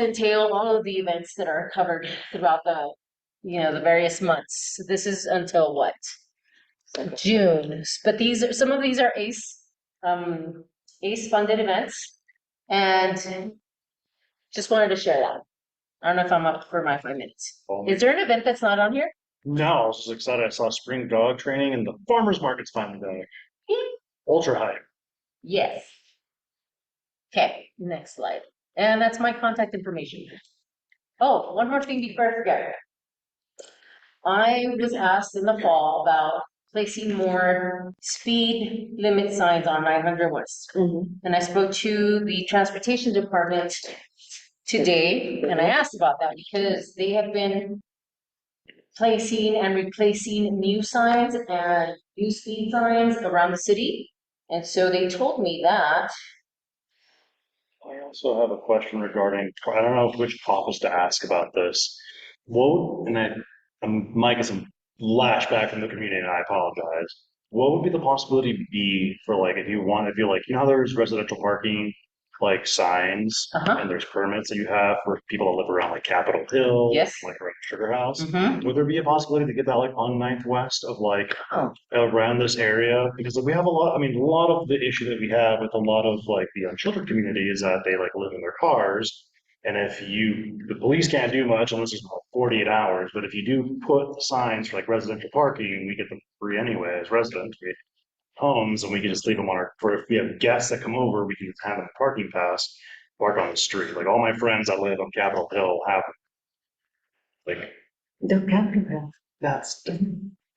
entail all of the events that are covered throughout the various months. This is until what? June. But some of these are ACE funded events. And just wanted to share that. I don't know if I'm up for my 5 minutes. Is there an event that's not on here? No, I was just excited. I saw spring dog training and the farmer's market's finally back. Ultra hype. Yes. Okay, next slide. And that's my contact information. Oh, one more thing before I forget. I was asked in the fall about placing more speed limit signs on 900 West. And I spoke to the transportation department today, and I asked about that because they have been placing and replacing new signs and new speed signs around the city. And so they told me that. I also have a question regarding, I don't know which office to ask about this. Might get some flashback from the community, and I apologize. What would be the possibility be for if you how there's residential parking signs and there's permits that you have for people that live around Capitol Hill, Yes. around Sugar House. Would there be a possibility to get that on 9th West of around this area? Because we have a lot of the issue that we have with a lot of the unsheltered community is that they live in their cars And the police can't do much unless it's 48 hours, but if you do put signs for like residential parking, we get them free anyway as residents. We homes and we can just leave them on if we have guests that come over, we can just have them parking pass, park on the street. Like all my friends that live on Capitol Hill have like The capital. that's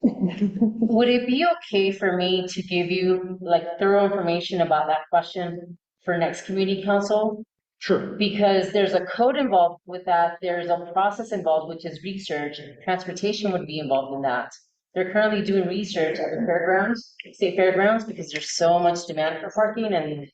Would it be okay for me to give you like thorough information about that question for next community council? sure. Because there's a code involved with that, there's a process involved, which is research, transportation would be involved in that. They're currently doing research at the fairgrounds, state fairgrounds, because there's so much demand for parking and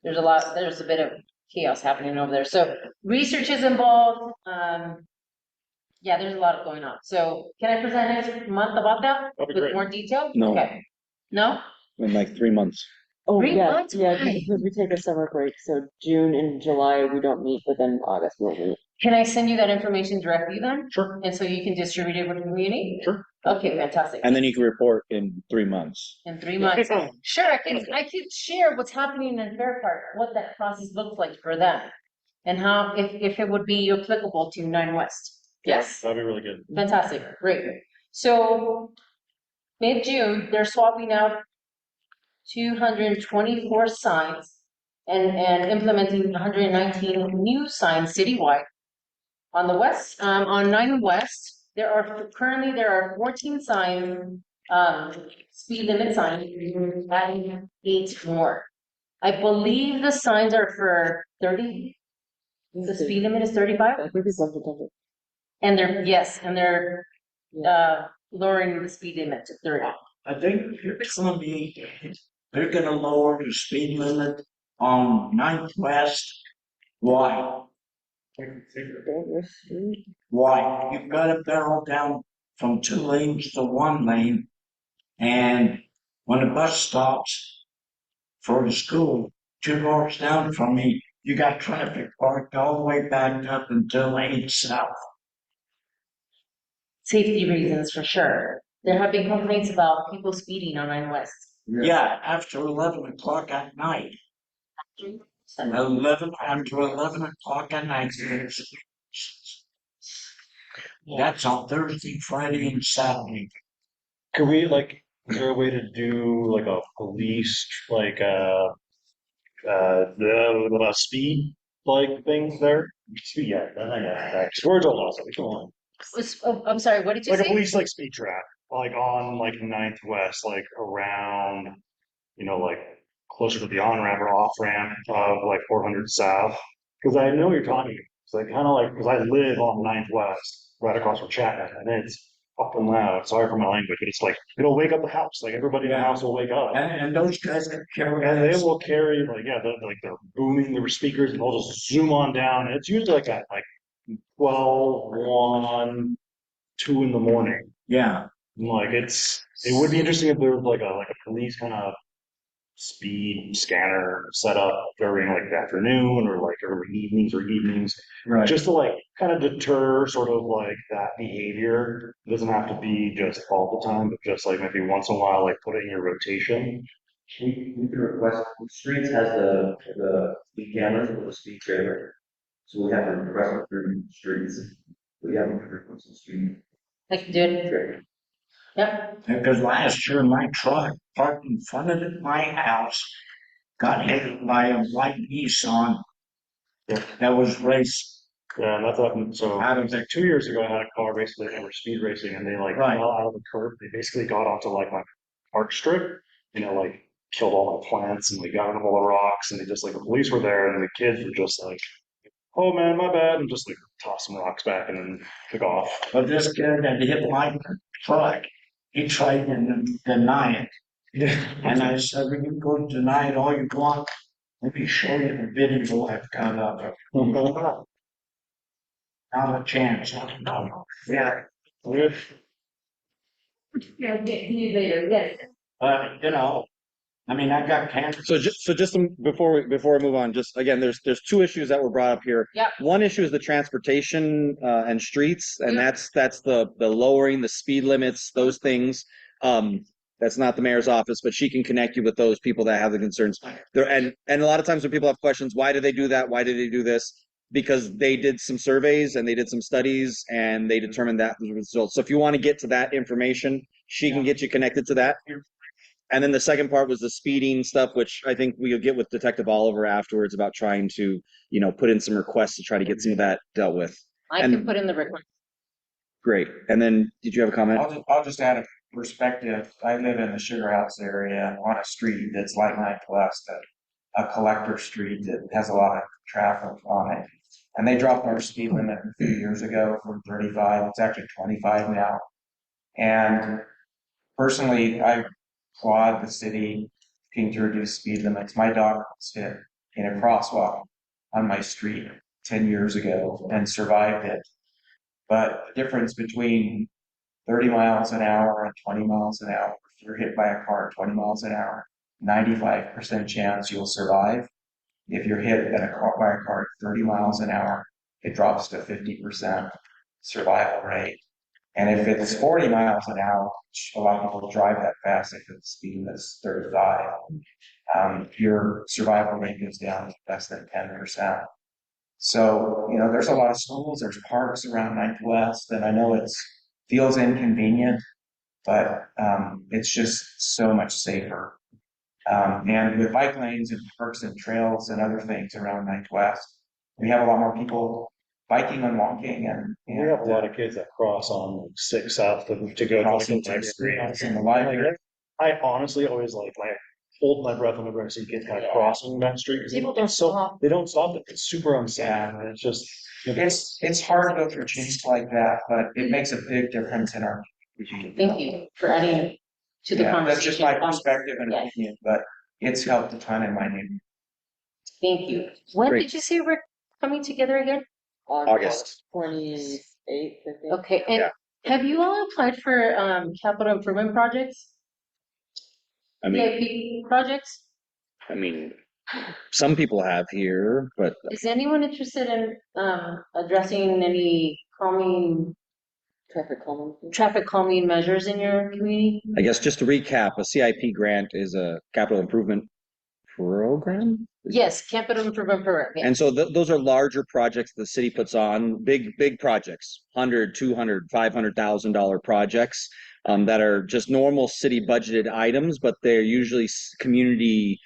there's a bit of chaos happening over there. So research is involved, yeah, there's a lot going on. So can I present next month about that That'd be with great. more detail? No. Okay. No? In like 3 months. Oh, 3 yeah, months? yeah, Why? because we take a summer break, so June and July we don't meet, but then August we'll meet. Can I send you that information directly then? Sure. And so you can distribute it with the community? Sure. Okay, fantastic. And then you can report in 3 months. In 3 months. Sure, I can share what's happening in Fair Park, what that process looks like for them. And how, if it would be applicable to 9 West. Yes, That'd be really good. fantastic, great. So mid-June, they're swapping out 224 signs and implementing 119 new signs citywide. On the west, on 9 West, there are 14 signs, speed limit signs, we're adding 8 more. I believe the signs are for 30. The speed limit is 35, I think it's something to and they're lowering the speed limit to 30. I think it's gonna be, they're gonna lower the speed limit on 9th West. Why? Why? You've got to barrel down from 2 lanes to 1 lane. And when the bus stops for the school, 2 doors down from me, you got traffic parked all the way back up until 8 South. Safety reasons for sure. There have been complaints about people speeding on 9 West. Yeah, after 11 o'clock at night. 11 o'clock at night. That's on Thursday, Friday, and Saturday. Could we is there a way to do like a police the speed things there? Yeah, George also. Come on. I'm sorry, what did you Like a say? police speed trap, on 9th West, around, closer to the on ramp or off ramp of 400 South. Because I know what you're talking. It's because I live on 9th West, right across from Chapman, and it's fucking loud. Sorry for my language, but it's it'll wake up the house. Everybody in the house will wake up. And those guys that carry. And they will carry they're booming their speakers, and they'll just zoom on down. And it's usually at 12, 1, 2 in the morning. Yeah. It would be interesting if there was a police kind of speed scanner set up during the afternoon or early evenings, Right. just to kind of deter sort of that behavior. It doesn't have to be just all the time, but just maybe once in a while, put it in your rotation. We can request, Streets has the speed cameras with the speed trailer. So we have a request for Streets. We have a request for Street. I can do it. Yep. Because last year my truck parked in front of my house got hit by a white Nissan that was racing. Yeah, and that's happened. So Out of 2 years ago, I had a car basically they were speed racing, and they Right. fell out of the curb. They basically got onto my park strip, killed all my plants, and they got into all the rocks, and they just the police were there, and the kids were just oh man, my bad, and just tossed some rocks back and then took off. But this kid that hit my truck, he tried to deny it. And I said, well, you can go deny it all you want. Let me show you the video I've got of it. Not a chance. No. Yeah. Yeah, get you later, yes. But, I mean, I got cancer. So just before we move on, just again, there's 2 issues that were brought up here. Yep. One issue is the transportation and streets, and Yep. that's the lowering the speed limits, those things. That's not the mayor's office, but she can connect you with those people that have the concerns. There and a lot of times when people have questions, why do they do that? Why do they do this? because they did some surveys and they did some studies and they determined that was the result. So if you want to get to that information, she can get you connected to that. And then the second part was the speeding stuff, which I think we'll get with Detective Oliver afterwards about trying to, put in some requests to try to get some of that dealt with. I And- can put in the request. Great. And then, did you have a comment? I'll just add a perspective. I live in the Sugar House area on a street that's like 9 West, a collector street that has a lot of traffic on it. And they dropped our speed limit a few years ago from 35. It's actually 25 now. And personally, I applaud the city looking to reduce speed limits. My dog was hit in a crosswalk on my street 10 years ago and survived it. But the difference between 30 miles an hour and 20 miles an hour, if you're hit by a car at 20 miles an hour, 95% chance you'll survive. If you're hit by a car at 30 miles an hour, it drops to 50% survival rate. And if it's 40 miles an hour, which a lot of people drive that fast if the speed is 35, your survival rate goes down to less than 10%. So, there's a lot of schools, there's parks around 9th West, and I know it feels inconvenient, but it's just so much safer. And with bike lanes and parks and trails and other things around 9th West, we have a lot more people biking and walking, and We have a lot of kids that cross on like 6 South to go to crossing the library. in the library. I honestly always like hold my breath whenever I see kids kind of crossing that street because People don't stop. they don't stop. It's super unsafe. Yeah. And it's just It's hard to go through change like that, but it makes a big difference in our. Thank you for adding to the Yeah, conversation. that's just my perspective and Yes. opinion, but it's helped a ton in my neighborhood. Thank you. When Great. did you say we're coming together again? August. 28th, I think. Okay, and Yeah. have you all applied for capital improvement projects? I mean, CIP projects? some people have here, but Is anyone interested in addressing any traffic calming measures in your community? I guess just to recap, a CIP grant is a capital improvement program. Yes, capital improvement program. Yes. And so those are larger projects the city puts on, big projects, 100, 200, $500,000 projects that are just normal city budgeted items, but they're usually community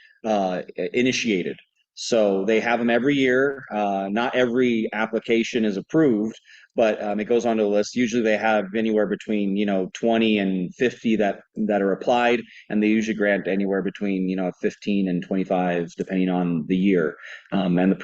initiated. So they have them every year. Not every application is approved, but it goes onto the list. Usually they have anywhere between 20 and 50 that are applied, and they usually grant anywhere between 15 and 25 depending on the year. And the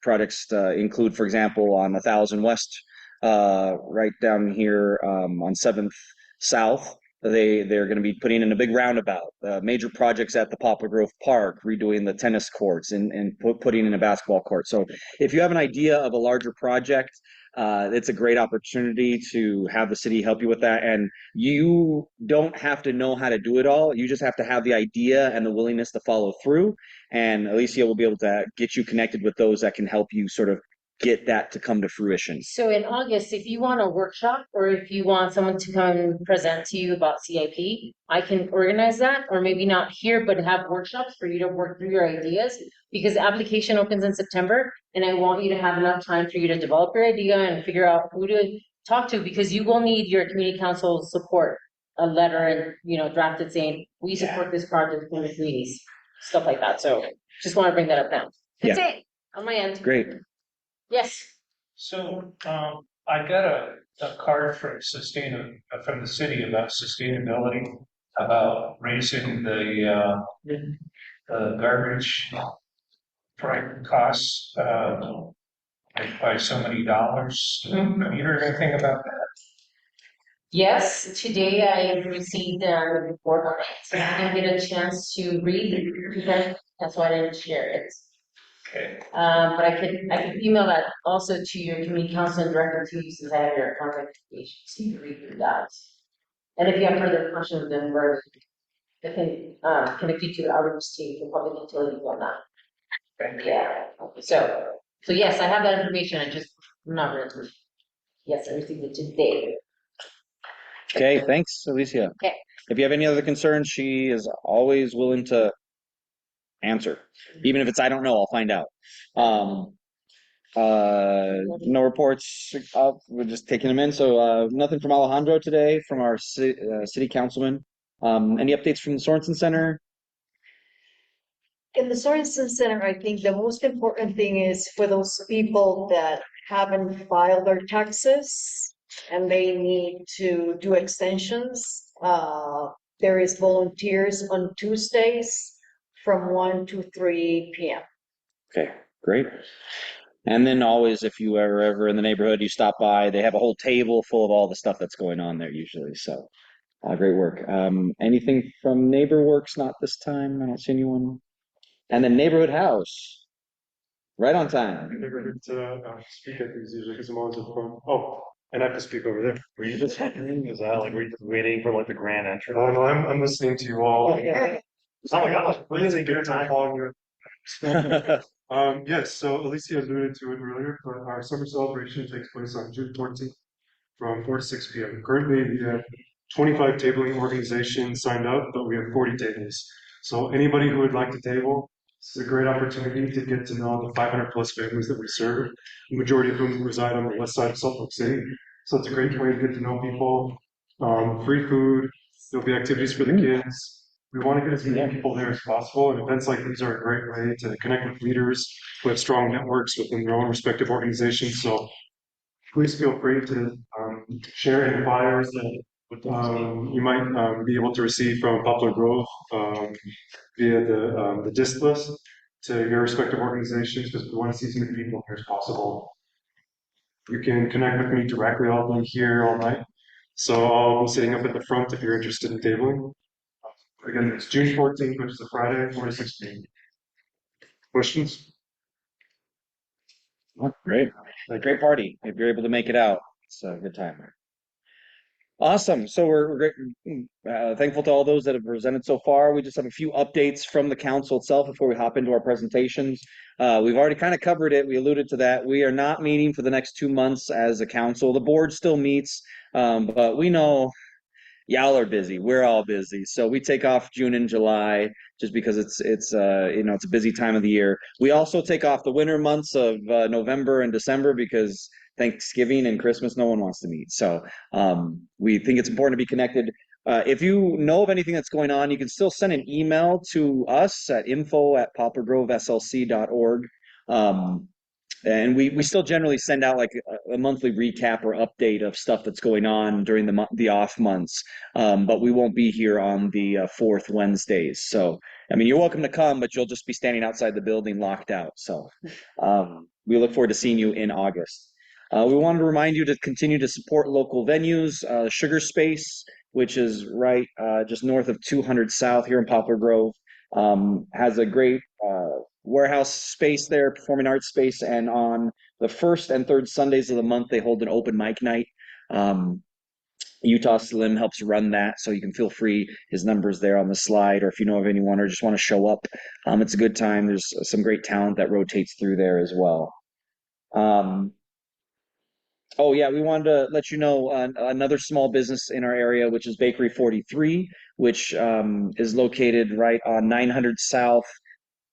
projects include, for example, on 1000 West, right down here on 7th South. They're going to be putting in a big roundabout, major projects at the Poplar Grove Park, redoing the tennis courts and putting in a basketball court. So if you have an idea of a larger project, it's a great opportunity to have the city help you with that. And you don't have to know how to do it all. You just have to have the idea and the willingness to follow through. And Alicia will be able to get you connected with those that can help you sort of get that to come to fruition. So in August, if you want a workshop or if you want someone to come present to you about CIP, I can organize that, or maybe not here, but have workshops for you to work through your ideas, because the application opens in September and I want you to have enough time for you to develop your idea and figure out who to talk to, because you will need your community council support, a letter and, drafted saying, we support this project in the communities, stuff like that. So just want to bring that up now. That's it on my end. Great. Yes. So, I got a card from from the city about sustainability, about raising the garbage costs, by so many dollars. Have you heard anything about that? Yes, today I received a report on it. I didn't get a chance to read it, that's why I didn't share it. Okay. But I could email that also to your community council and direct it to you, since I have your contact information, so you can read through that. And if you have further questions, then I can connect you to the outreach team for public utilities on that. Yeah, so yes, I have that information, I'm not really. Yes, I received it today. Okay, thanks, Alicia. Okay. If you have any other concerns, she is always willing to answer. Even if it's I don't know, I'll find out. No reports up. We're just taking them in. So nothing from Alejandro today from our city councilman. Any updates from the Sorensen Center? In the Sorensen Center, I think the most important thing is for those people that haven't filed their taxes and they need to do extensions. There is volunteers on Tuesdays from 1 to 3 p.m. Okay, great. And then always, if you are ever in the neighborhood, you stop by, they have a whole table full of all the stuff that's going on there usually. So great work. Anything from Neighbor Works? Not this time. I don't see anyone. And then Neighborhood House, right on time. I never heard to speak at these usually because I'm always at the front. Oh, and I have to speak over there. Were you just is that like were you just waiting for like the grand entrance? Oh no, I'm listening to you all. Oh my gosh, what is a good time calling you? Yes, so Alicia alluded to it earlier, but our summer celebration takes place on June 14th from 4 to 6 p.m. Currently, we have 25 tabling organizations signed up, but we have 40 tables. So anybody who would like to table, this is a great opportunity to get to know the 500 plus families that we serve, the majority of whom reside on the west side of Salt Lake City. So it's a great way to get to know people. Free food, there'll be activities for the kids. We want to get as many people there as possible, and events like these are a great way to connect with leaders who have strong networks within their own respective organizations. So please feel free to share any flyers that you might be able to receive from Poplar Grove via the disc list to your respective organizations because we want to see as many people here as possible. You can connect with me directly. I'll be here all night. So I'll be sitting up at the front if you're interested in tabling. Again, it's June 14th, which is a Friday, 4 to 6 p.m. Questions? Great. Great party. If you're able to make it out, it's a good time. Awesome. So we're thankful to all those that have presented so far. We just have a few updates from the council itself before we hop into our presentations. We've already kind of covered it. We alluded to that. We are not meeting for the next 2 months as a council. The board still meets, but we know y'all are busy. We're all busy. So we take off June and July just because it's it's a busy time of the year. We also take off the winter months of November and December because Thanksgiving and Christmas, no one wants to meet. So we think it's important to be connected. If you know of anything that's going on, you can still send an email to us at info@poplargroveslc.org. And we still generally send out like a monthly recap or update of stuff that's going on during the off months. But we won't be here on the fourth Wednesdays. So, I mean, you're welcome to come, but you'll just be standing outside the building locked out. So we look forward to seeing you in August. We wanted to remind you to continue to support local venues. Sugar Space, which is right just north of 200 South here in Poplar Grove, has a great warehouse space there, performing arts space, and on the first and third Sundays of the month, they hold an open mic night. Utah Slim helps run that, so you can feel free. His number's there on the slide, or if you know of anyone or just want to show up, it's a good time. There's some great talent that rotates through there as well. Oh yeah, we wanted to let you know another small business in our area, which is Bakery 43, which is located right on 900 South,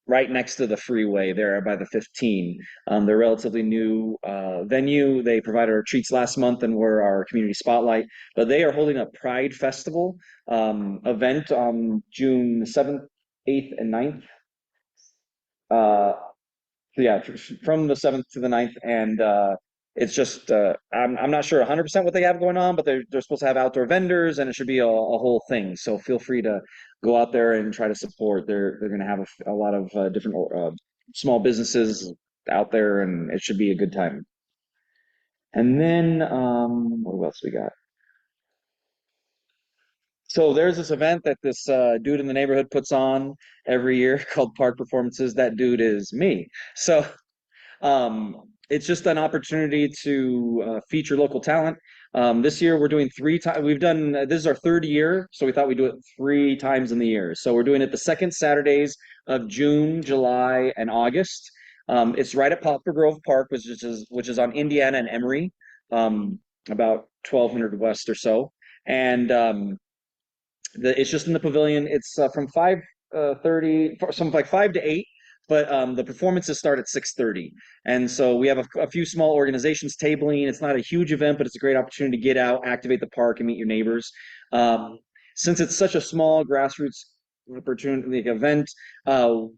right next to the freeway there by the 15. They're a relatively new venue. They provided our treats last month and were our community spotlight, but they are holding a Pride Festival event on June 7th, 8th, and 9th. Yeah, from the 7th to the 9th, and it's just I'm not sure 100% what they have going on, but they're supposed to have outdoor vendors, and it should be a whole thing. So feel free to go out there and try to support. They're going to have a lot of different small businesses out there, and it should be a good time. And then what else we got? So there's this event that this dude in the neighborhood puts on every year called Park Performances. That dude is me. So it's just an opportunity to feature local talent. This year we're doing 3 times. We've done this is our 3rd year, so we thought we'd do it 3 times in the year. So we're doing it the second Saturdays of June, July, and August. It's right at Poplar Grove Park, which is on Indiana and Emory, about 1200 west or so. And it's just in the pavilion. It's from 5:30, something like 5 to 8. but the performances start at 6:30. And so we have a few small organizations tabling. It's not a huge event, but it's a great opportunity to get out, activate the park, and meet your neighbors. Um, since it's such a small grassroots opportunity event,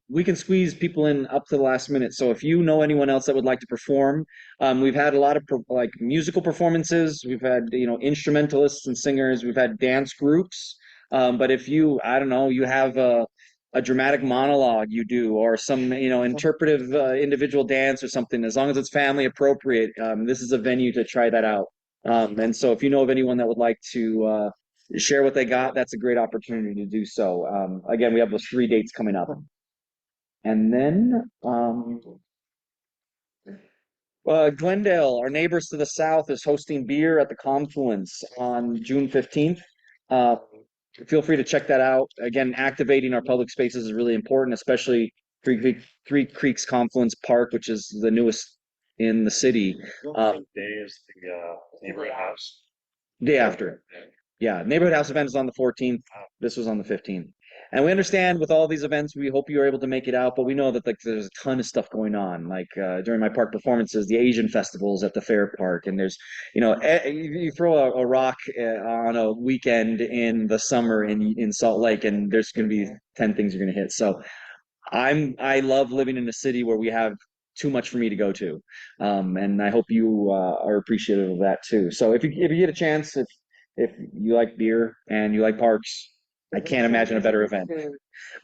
we can squeeze people in up to the last minute. So if you know anyone else that would like to perform, we've had a lot of like musical performances. We've had, you know, instrumentalists and singers. We've had dance groups. But if you, I don't know, you have a dramatic monologue you do, or some, you know, interpretive individual dance or something, as long as it's family appropriate, this is a venue to try that out. And so if you know of anyone that would like to share what they got, that's a great opportunity to do so. Again, we have those 3 dates coming up. And then Glendale, our neighbors to the south, is hosting Beer at the Confluence on June 15th. Feel free to check that out. Again, activating our public spaces is really important, especially Three Creeks Confluence Park, which is the newest in the city. Day is the neighborhood house. Day after. Yeah, neighborhood house event is on the 14th. This was on the 15th. And we understand with all these events, we hope you're able to make it out, but we know that like there's a ton of stuff going on. Like during my park performances, the Asian festivals at the Fair Park, and there's, you know, you throw a rock on a weekend in the summer in Salt Lake, and there's going to be 10 things you're going to hit. So I love living in a city where we have too much for me to go to, and I hope you are appreciative of that too. So if you get a chance, if you like beer and you like parks, I can't imagine a better event.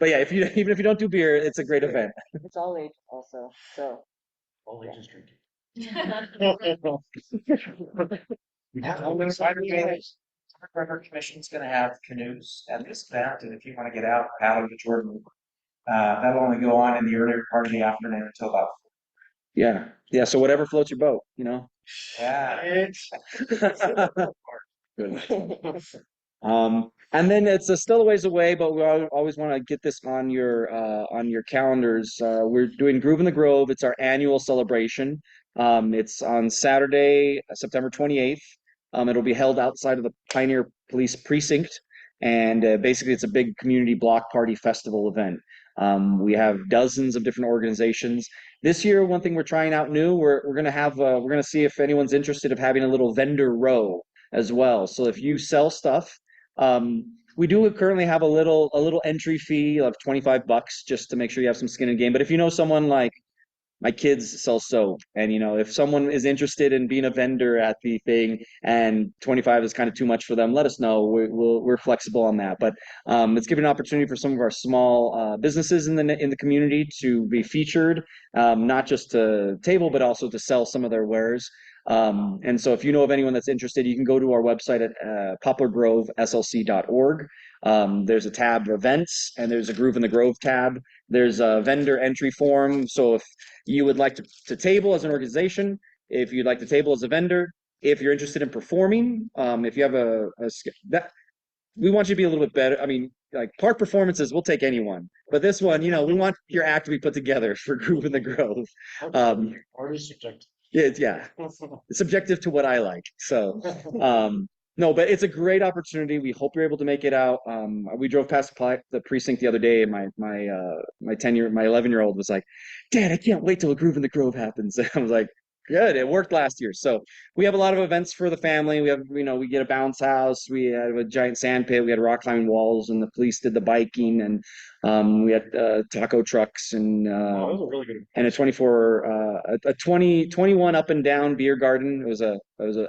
But yeah, if you even if you don't do beer, it's a great event. It's all age also, so. All ages drinking. River Commission's gonna have canoes at this event, and if you wanna get out, paddle the Jordan, that'll only go on in the earlier part of the afternoon until about. Yeah, yeah. So whatever floats your boat, you know. Yeah. And then it's still a ways away, but we always want to get this on your calendars. We're doing Groove in the Grove. It's our annual celebration. It's on Saturday, September 28th. It'll be held outside of the Pioneer Police Precinct, and basically it's a big community block party festival event. We have dozens of different organizations. This year, one thing we're trying out new, we're gonna see if anyone's interested of having a little vendor row as well. So if you sell stuff, we do currently have a little entry fee of $25 just to make sure you have some skin in the game. But if you know someone like my kids sell soap, and you know, if someone is interested in being a vendor at the thing and 25 is kind of too much for them, let us know. We're flexible on that. But it's giving an opportunity for some of our small businesses in the community to be featured, not just to table, but also to sell some of their wares. And so if you know of anyone that's interested, you can go to our website at poplargroveslc.org. There's a tab events, and there's a Groove in the Grove tab. There's a vendor entry form. So if you would like to table as an organization, if you'd like to table as a vendor, if you're interested in performing, if you have that, we want you to be a little bit better. I mean, like park performances, we'll take anyone, but this one, you know, we want your act to be put together for Groove in the Grove. Art is subjective. Yeah, it's subjective to what I like. So, no, but it's a great opportunity. We hope you're able to make it out. We drove past the precinct the other day, and my 11-year-old was like, "Dad, I can't wait till a Groove in the Grove happens." I was like, "Good, it worked last year." So we have a lot of events for the family. We have, you know, we get a bounce house. We have a giant sand pit. We had rock climbing walls, and the police did the biking, and we had taco trucks, and That was a really good. and a 21 up and down beer garden. It was an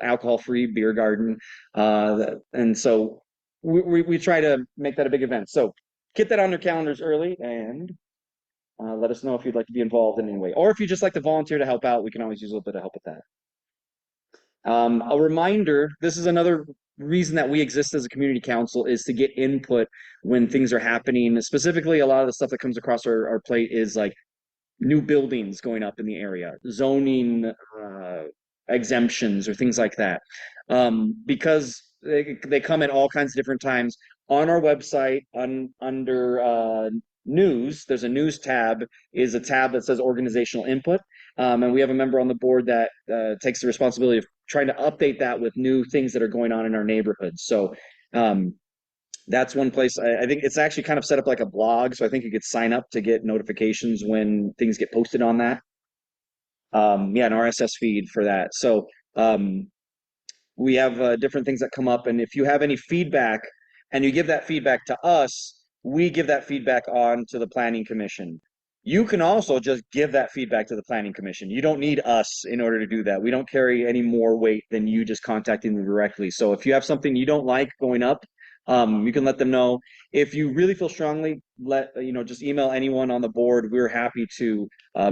alcohol-free beer garden. And so we try to make that a big event. So get that on your calendars early, and let us know if you'd like to be involved in any way. Or if you just like to volunteer to help out, we can always use a little bit of help with that. A reminder, this is another reason that we exist as a community council, is to get input when things are happening. Specifically, a lot of the stuff that comes across our plate is like new buildings going up in the area, zoning exemptions or things like that. Because they come at all kinds of different times. On our website, under news, there's a news tab, is a tab that says organizational input. And we have a member on the board that takes the responsibility of trying to update that with new things that are going on in our neighborhood. So That's one place. I think it's actually kind of set up like a blog, so I think you could sign up to get notifications when things get posted on that. Yeah, an RSS feed for that. So we have different things that come up, and if you have any feedback and you give that feedback to us, we give that feedback on to the planning commission. You can also just give that feedback to the planning commission. You don't need us in order to do that. We don't carry any more weight than you just contacting them directly. So if you have something you don't like going up, you can let them know. If you really feel strongly, just email anyone on the board. We're happy to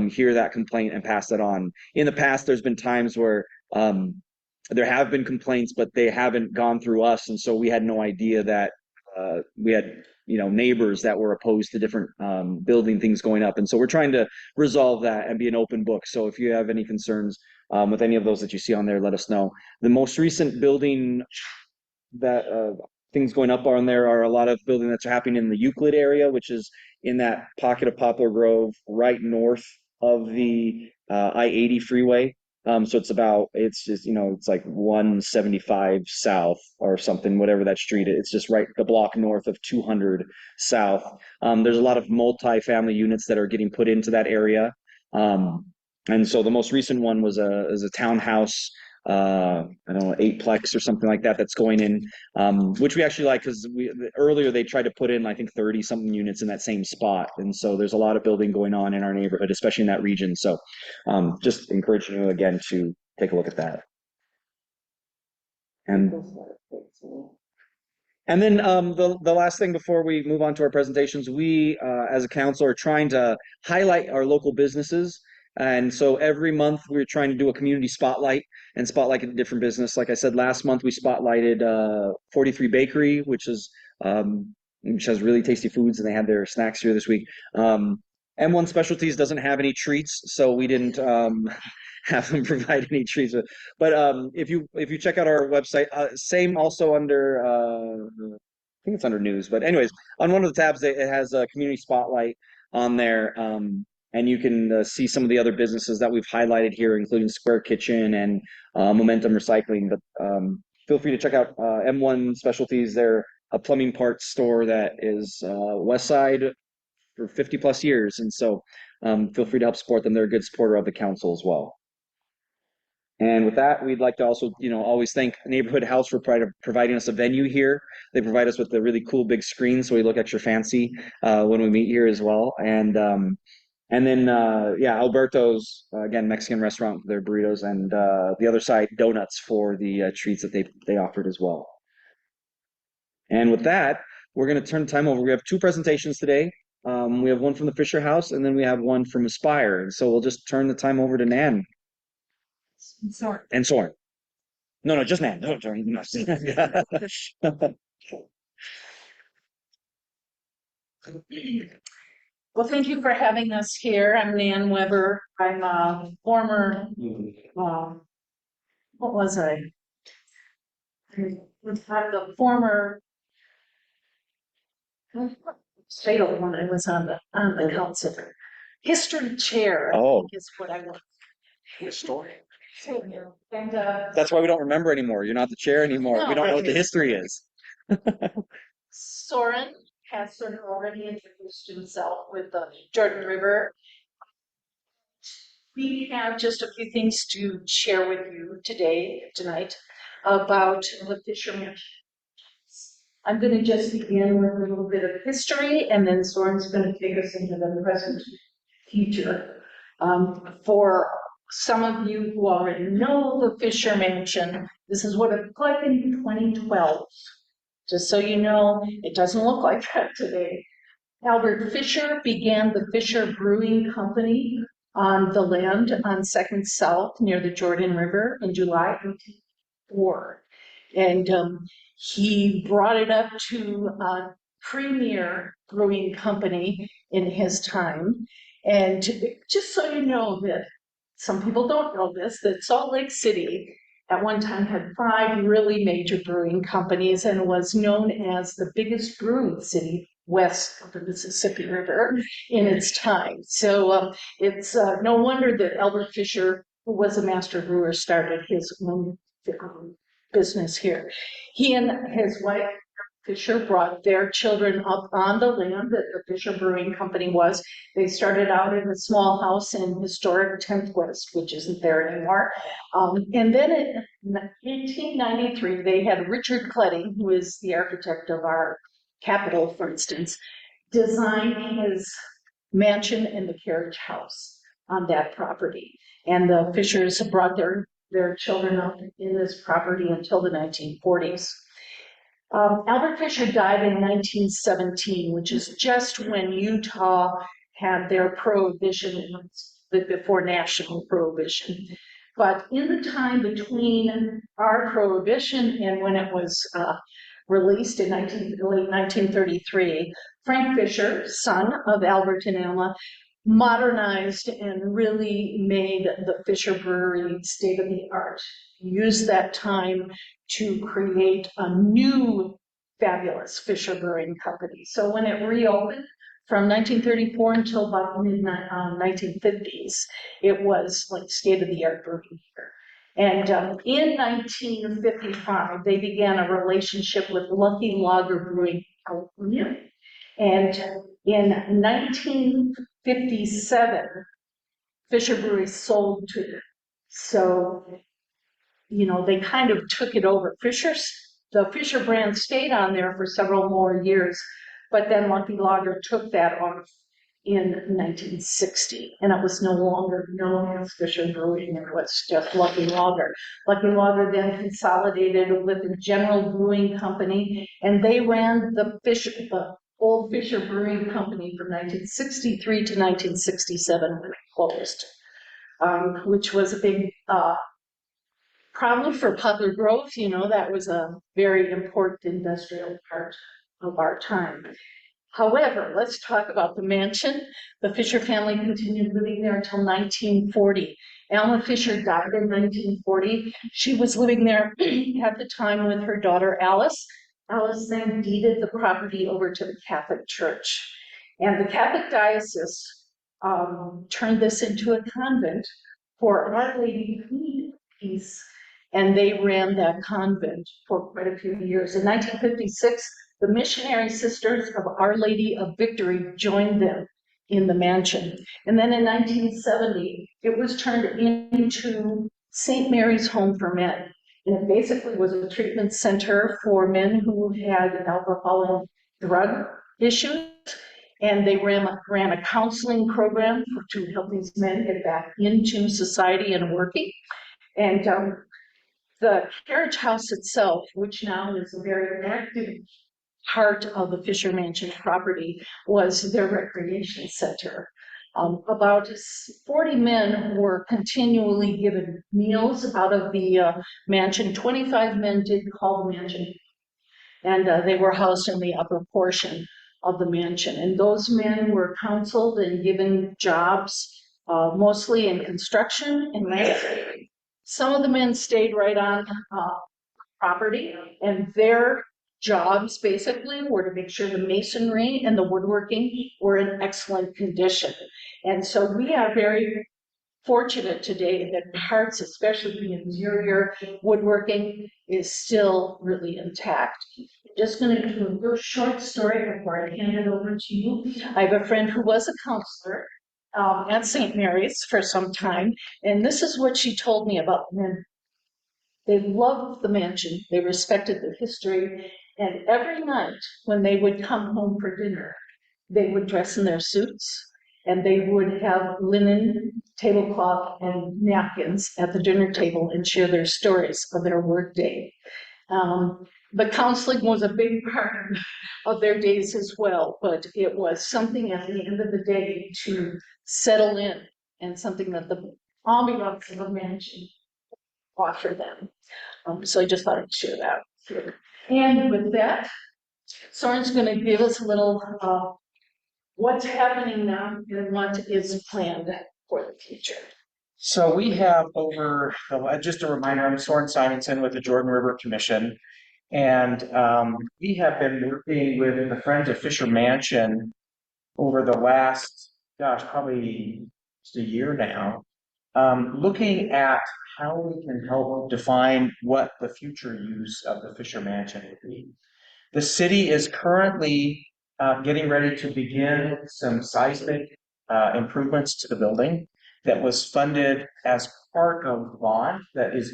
hear that complaint and pass that on. In the past, there's been times where there have been complaints, but they haven't gone through us, and so we had no idea that we had neighbors that were opposed to different building things going up, and so we're trying to resolve that and be an open book. So if you have any concerns with any of those that you see on there, let us know. The most recent building that things going up on there are a lot of building that's happening in the Euclid area, which is in that pocket of Poplar Grove right north of the I-80 freeway. So it's just, it's like 175 south or something, whatever that street is. It's just right the block north of 200 south. There's a lot of multi-family units that are getting put into that area. And so the most recent one was a townhouse, I don't know, 8-plex or something like that that's going in, which we actually like because earlier they tried to put in, I think, 30 something units in that same spot. And so there's a lot of building going on in our neighborhood, especially in that region. So just encouraging you again to take a look at that. And then the last thing before we move on to our presentations, we as a council are trying to highlight our local businesses. And so every month we're trying to do a community spotlight and spotlight a different business. Like I said, last month we spotlighted 43 Bakery, which has really tasty foods, and they had their snacks here this week. M1 Specialties doesn't have any treats, so we didn't have them provide any treats. But if you check out our website, same also under I think it's under news. But anyways, on one of the tabs it has a community spotlight on there, and you can see some of the other businesses that we've highlighted here, including Square Kitchen and Momentum Recycling. But feel free to check out M1 Specialties. They're a plumbing parts store that is West Side for 50 plus years, and so feel free to help support them. They're a good supporter of the council as well. And with that, we'd like to also, always thank Neighborhood House for providing us a venue here. They provide us with a really cool big screen, so we look extra fancy when we meet here as well. And then, Alberto's, again, Mexican restaurant for their burritos, and the other side, donuts for the treats that they offered as well. And with that, we're going to turn the time over. We have 2 presentations today. We have one from the Fisher House, and then we have one from Aspire. And so we'll just turn the time over to Nan. And Soren. No, just Nan. No, Well, thank you for having us here. I'm Nan Weber. I'm a former, what was I? I'm the former fatal when I was on the council. History chair, I think is what I was. History. And that's why we don't remember anymore. You're not the chair anymore. No, we don't know what the history is. Soren has sort of already introduced himself with the Jordan River. We have just a few things to share with you tonight, about the fishermen. I'm going to just begin with a little bit of history, and then Soren's going to take us into the present future. For some of you who already know the Fisher Mansion, this is what it looked like in 2012. Just so you know, it doesn't look like that today. Albert Fisher began the Fisher Brewing Company on the land on 2nd South near the Jordan River in July 1804. And he brought it up to a premier brewing company in his time. And just so you know that some people don't know this, that Salt Lake City at one time had 5 really major brewing companies and was known as the biggest brewing city west of the Mississippi River in its time. So it's no wonder that Albert Fisher, who was a master brewer, started his own business here. He and his wife Fisher brought their children up on the land that the Fisher Brewing Company was. They started out in a small house in historic 10th West, which isn't there anymore. And then in 1893, they had Richard Cletting, who is the architect of our Capitol, for instance, design his mansion and the carriage house on that property. And the Fishers brought their children up in this property until the 1940s. Albert Fisher died in 1917, which is just when Utah had their prohibition before national prohibition. But in the time between our prohibition and when it was released in late 1933, Frank Fisher, son of Albert and Alma, modernized and really made the Fisher Brewery state of the art. Used that time to create a new fabulous Fisher Brewing Company. So when it reopened from 1934 until about the mid 1950s, it was like state of the art brewing here. And in 1955, they began a relationship with Lucky Lager Brewing California. And in 1957, Fisher Brewery sold to them. So, you know, they kind of took it over. The Fisher brand stayed on there for several more years, but then Lucky Lager took that off in 1960, and it was no longer known as Fisher Brewing, it was just Lucky Lager. Lucky Lager then consolidated with the General Brewing Company, and they ran the old Fisher Brewing Company from 1963 to 1967 when it closed, which was a big problem for Poplar Grove. You know, that was a very important industrial part of our time. However, let's talk about the mansion. The Fisher family continued living there until 1940. Alma Fisher died in 1940. She was living there at the time with her daughter Alice. Alice then deeded the property over to the Catholic Church. And the Catholic Diocese turned this into a convent for Our Lady Queen Peace, and they ran that convent for quite a few years. In 1956, the Missionary Sisters of Our Lady of Victory joined them in the mansion. And then in 1970, it was turned into St. Mary's Home for Men. And it basically was a treatment center for men who had alcohol and drug issues. And they ran a counseling program to help these men get back into society and working. And the carriage house itself, which now is a very active part of the Fisher Mansion property, was their recreation center. About 40 men were continually given meals out of the mansion. 25 men did call the mansion, and they were housed in the upper portion of the mansion. And those men were counseled and given jobs, mostly in construction and landscaping. Some of the men stayed right on property, and their jobs basically were to make sure the masonry and the woodworking were in excellent condition. And so we are very fortunate today that parts, especially the interior woodworking, is still really intact. Just going to do a real short story before I hand it over to you. I have a friend who was a counselor at St. Mary's for some time, and this is what she told me about men. They loved the mansion, they respected the history, and every night when they would come home for dinner, they would dress in their suits, and they would have linen, tablecloth, and napkins at the dinner table and share their stories of their workday. But counseling was a big part of their days as well, but it was something at the end of the day to settle in, and something that the ambiance of a mansion offer them. So I just thought I'd share that here. And with that, Soren's going to give us a little what's happening now and what is planned for the future. So we have just a reminder, I'm Soren Simonson with the Jordan River Commission. And we have been working with the Friends of Fisher Mansion over the last, probably just a year now, looking at how we can help define what the future use of the Fisher Mansion would be. The city is currently getting ready to begin some seismic improvements to the building that was funded as part of the bond that is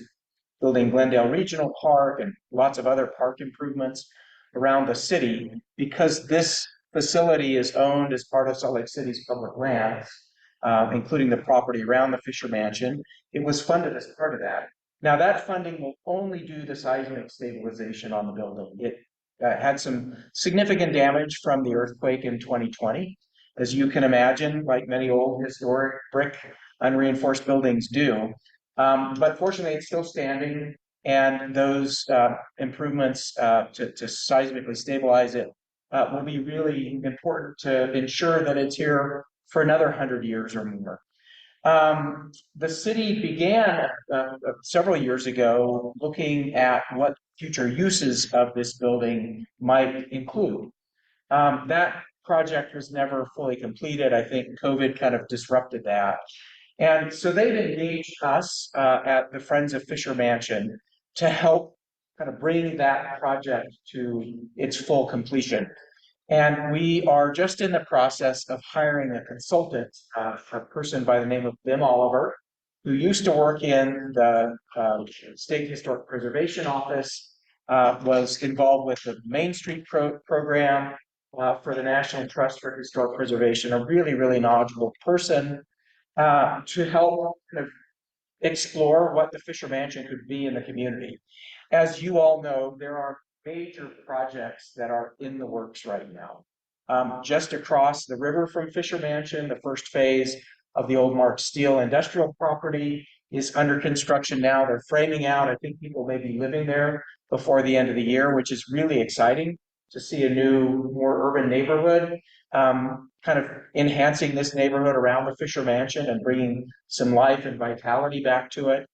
building Glendale Regional Park and lots of other park improvements around the city. Because this facility is owned as part of Salt Lake City's public lands, including the property around the Fisher Mansion, it was funded as part of that. Now, that funding will only do the seismic stabilization on the building. It had some significant damage from the earthquake in 2020. As you can imagine, like many old historic brick unreinforced buildings do. But fortunately, it's still standing, and those improvements to seismically stabilize it will be really important to ensure that it's here for another 100 years or more. The city began several years ago looking at what future uses of this building might include. That project was never fully completed. I think COVID kind of disrupted that. And so they've engaged us at the Friends of Fisher Mansion to help kind of bring that project to its full completion. And we are just in the process of hiring a consultant, a person by the name of Bim Oliver, who used to work in the State Historic Preservation Office, was involved with the Main Street program for the National Trust for Historic Preservation, a really, really knowledgeable person to help kind of explore what the Fisher Mansion could be in the community. As you all know, there are major projects that are in the works right now. Just across the river from Fisher Mansion, the first phase of the old Mark Steel industrial property is under construction now. They're framing out. I think people may be living there before the end of the year, which is really exciting to see a new, more urban neighborhood, kind of enhancing this neighborhood around the Fisher Mansion and bringing some life and vitality back to it.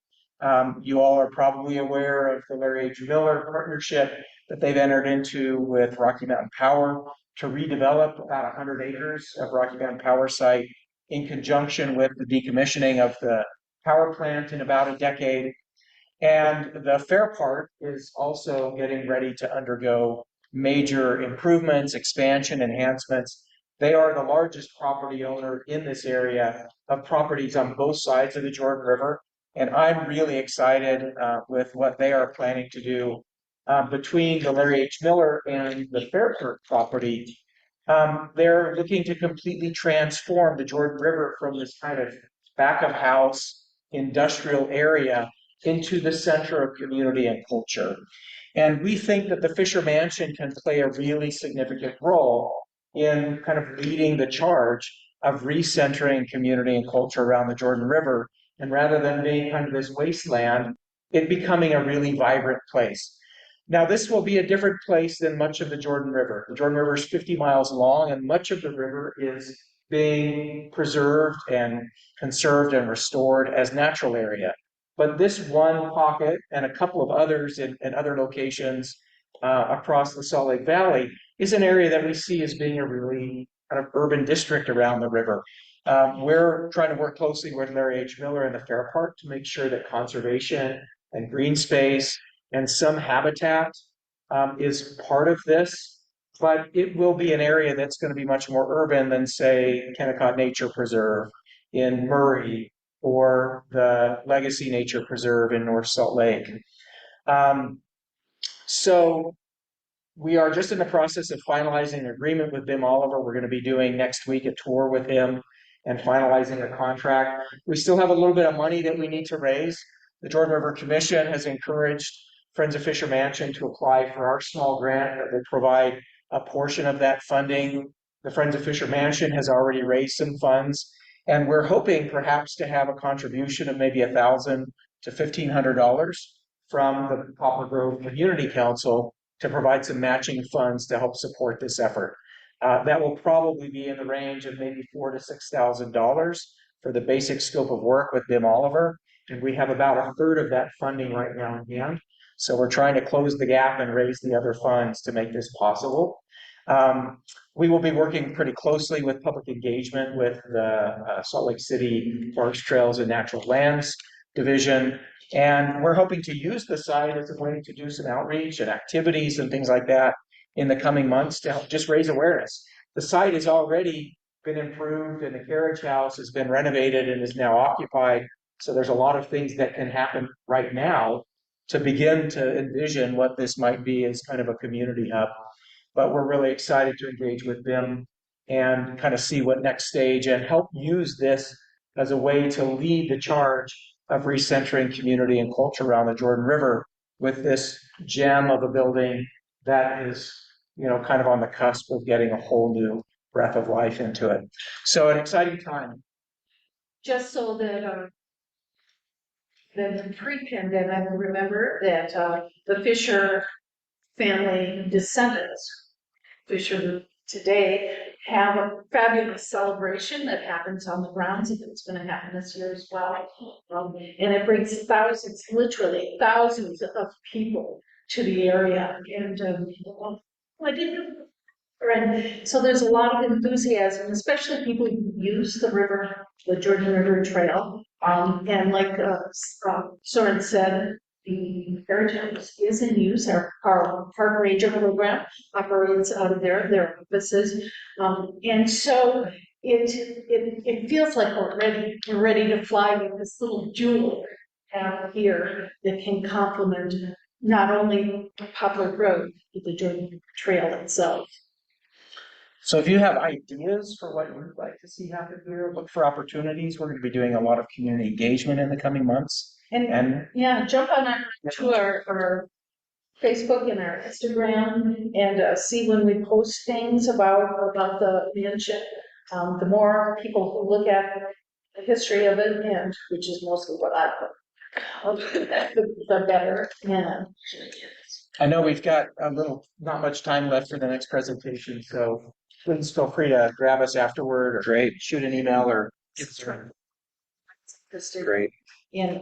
You all are probably aware of the Larry H. Miller partnership that they've entered into with Rocky Mountain Power to redevelop about 100 acres of Rocky Mountain Power site in conjunction with the decommissioning of the power plant in about a decade. And the Fair Park is also getting ready to undergo major improvements, expansion, enhancements. They are the largest property owner in this area of properties on both sides of the Jordan River. And I'm really excited with what they are planning to do between the Larry H. Miller and the Fair Park property. They're looking to completely transform the Jordan River from this kind of back of house industrial area into the center of community and culture. And we think that the Fisher Mansion can play a really significant role in kind of leading the charge of recentering community and culture around the Jordan River. And rather than being kind of this wasteland, it becoming a really vibrant place. Now, this will be a different place than much of the Jordan River. The Jordan River is 50 miles long, and much of the river is being preserved and conserved and restored as natural area. But this one pocket and a couple of others in other locations across the Salt Lake Valley is an area that we see as being a really kind of urban district around the river. We're trying to work closely with Larry H. Miller and the Fair Park to make sure that conservation and green space and some habitat is part of this, but it will be an area that's going to be much more urban than, say, Kennecott Nature Preserve in Murray or the Legacy Nature Preserve in North Salt Lake. So we are just in the process of finalizing an agreement with Bim Oliver. We're going to be doing next week a tour with him and finalizing a contract. We still have a little bit of money that we need to raise. The Jordan River Commission has encouraged Friends of Fisher Mansion to apply for our small grant that will provide a portion of that funding. The Friends of Fisher Mansion has already raised some funds, and we're hoping perhaps to have a contribution of maybe $1,000 to $1,500 from the Poplar Grove Community Council to provide some matching funds to help support this effort. That will probably be in the range of maybe $4,000 to $6,000 for the basic scope of work with Bim Oliver. And we have about a third of that funding right now in hand. So we're trying to close the gap and raise the other funds to make this possible. We will be working pretty closely with public engagement with the Salt Lake City Parks, Trails, and Natural Lands Division. And we're hoping to use the site as a way to do some outreach and activities and things like that in the coming months to help just raise awareness. The site has already been improved and the carriage house has been renovated and is now occupied. So there's a lot of things that can happen right now to begin to envision what this might be as kind of a community hub. But we're really excited to engage with them and kind of see what next stage and help use this as a way to lead the charge of recentering community and culture around the Jordan River with this gem of a building that is, you know, kind of on the cusp of getting a whole new breath of life into it. So an exciting time. Just so that, then pre-pandemic, I remember that, the Fisher family descendants, Fisher today, have a fabulous celebration that happens on the grounds, and it's gonna happen this year as well. And it brings thousands, literally thousands of people to the area, and, I didn't. And so there's a lot of enthusiasm, especially people who use the river, the Jordan River Trail. And like Soren said, the Heritage is in use. Our park ranger program operates out of their offices. And so it feels like we're ready to fly with this little jewel out here that can complement not only Poplar Road, but the Jordan Trail itself. So if you have ideas for what you'd like to see happen here, look for opportunities. We're going to be doing a lot of community engagement in the coming months. And yeah, jump on our Facebook and our Instagram and see when we post things about the mansion. The more people who look at the history of it, and which is mostly what I put, the better. Yeah. I know we've got not much time left for the next presentation, so please feel free to grab us afterward or shoot an email or Great. And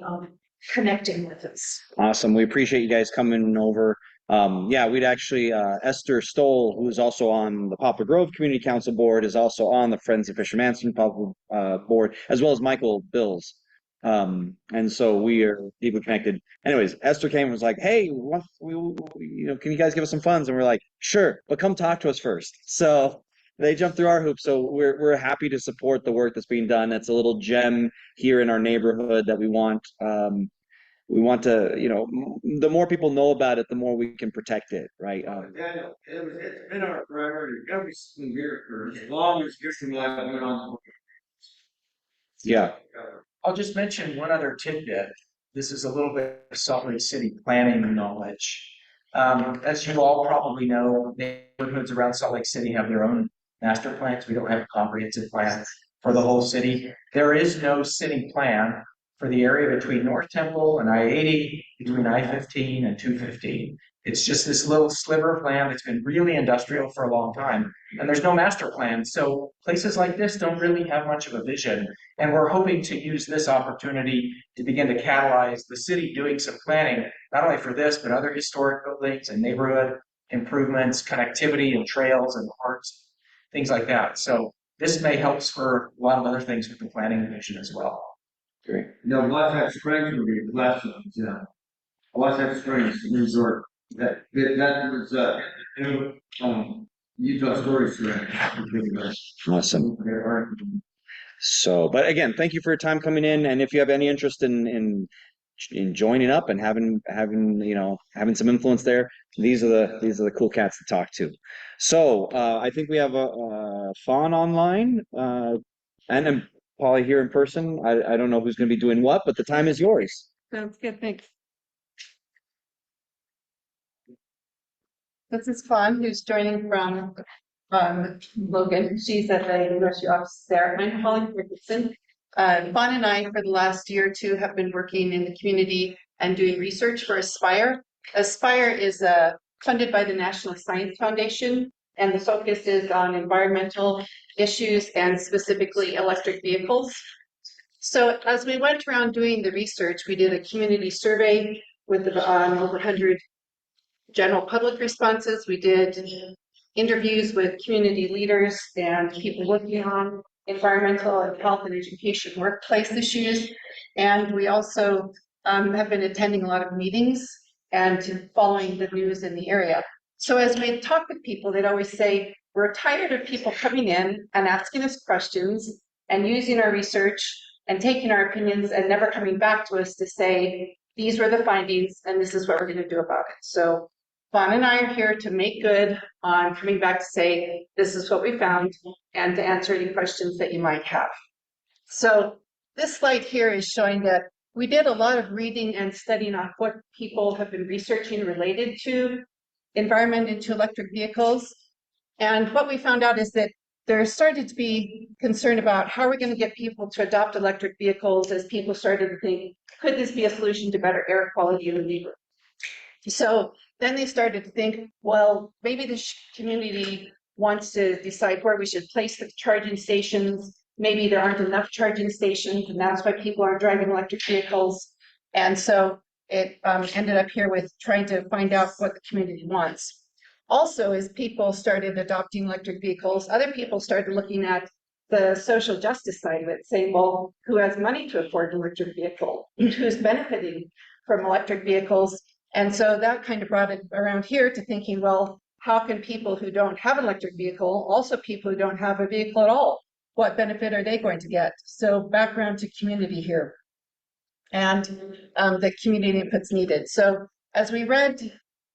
connecting with us. Awesome. We appreciate you guys coming over. Yeah, we'd actually, Esther Stoll, who is also on the Poplar Grove Community Council Board, is also on the Friends of Fisher Manson Board, as well as Michael Bills. And so we are deeply connected. Anyways, Esther came and was like, hey, can you guys give us some funds? And we're like, sure, but come talk to us first. So they jumped through our hoops. So we're happy to support the work that's being done. That's a little gem here in our neighborhood that we want to, the more people know about it, the more we can protect it, right? Daniel, it's been our priority, every single year for as long as Christian life went on. Yeah. I'll just mention one other tidbit. This is a little bit of Salt Lake City planning knowledge. As you all probably know, neighborhoods around Salt Lake City have their own master plans. We don't have a comprehensive plan for the whole city. There is no city plan for the area between North Temple and I-80, between I-15 and 215. It's just this little sliver of land that's been really industrial for a long time. And there's no master plan. So places like this don't really have much of a vision. And we're hoping to use this opportunity to begin to catalyze the city doing some planning, not only for this, but other historic buildings and neighborhood improvements, connectivity and trails and parks, things like that. So this may help spur a lot of other things with the planning division as well. Great. No, Wasatch Springs would be last one, yeah. Wasatch Springs Resort, that was, Utah Story Survey. Awesome. So, but again, thank you for your time coming in. And if you have any interest in joining up and having some influence there, these are the cool cats to talk to. So I think we have a Fawn online and Polly here in person. I don't know who's going to be doing what, but the time is yours. Sounds good, thanks. This is Fawn, who's joining from Logan. She's at the university office there. I'm Polly Richardson. Fawn and I, for the last year or two, have been working in the community and doing research for Aspire. Aspire is funded by the National Science Foundation, and the focus is on environmental issues and specifically electric vehicles. So as we went around doing the research, we did a community survey with over 100 general public responses. We did interviews with community leaders and people working on environmental and health and education workplace issues. And we also have been attending a lot of meetings and following the news in the area. So as we talk with people, they'd always say, we're tired of people coming in and asking us questions and using our research and taking our opinions and never coming back to us to say, these were the findings and this is what we're going to do about it. So Fawn and I are here to make good on coming back to say, this is what we found, and to answer any questions that you might have. So this slide here is showing that we did a lot of reading and studying on what people have been researching related to environment into electric vehicles. And what we found out is that there started to be concern about how we're going to get people to adopt electric vehicles as people started to think, could this be a solution to better air quality in the neighborhood? So then they started to think, well, maybe the community wants to decide where we should place the charging stations. Maybe there aren't enough charging stations, and that's why people aren't driving electric vehicles. And so it ended up here with trying to find out what the community wants. Also, as people started adopting electric vehicles, other people started looking at the social justice side of it, saying, well, who has money to afford an electric vehicle? Who's benefiting from electric vehicles? And so that kind of brought it around here to thinking, well, how can people who don't have an electric vehicle, also people who don't have a vehicle at all, what benefit are they going to get? So background to community here and the community inputs needed. So as we read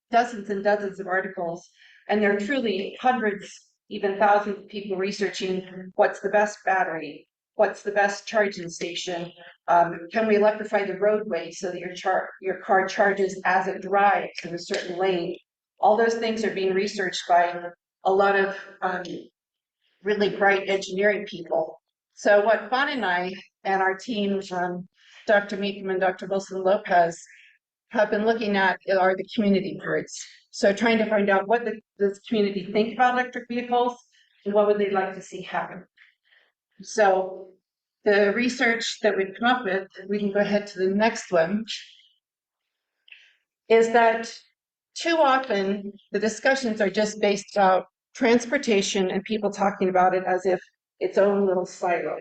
dozens and dozens of articles, and there are truly hundreds, even thousands of people researching what's the best battery, what's the best charging station, can we electrify the roadway so that your car charges as it drives in a certain lane? All those things are being researched by a lot of really bright engineering people. So what Fawn and I and our team, Dr. Meekum and Dr. Wilson Lopez, have been looking at are the community parts. So trying to find out what does community think about electric vehicles and what would they like to see happen. So the research that we've come up with, we can go ahead to the next one, is that too often the discussions are just based about transportation and people talking about it as if its own little silo.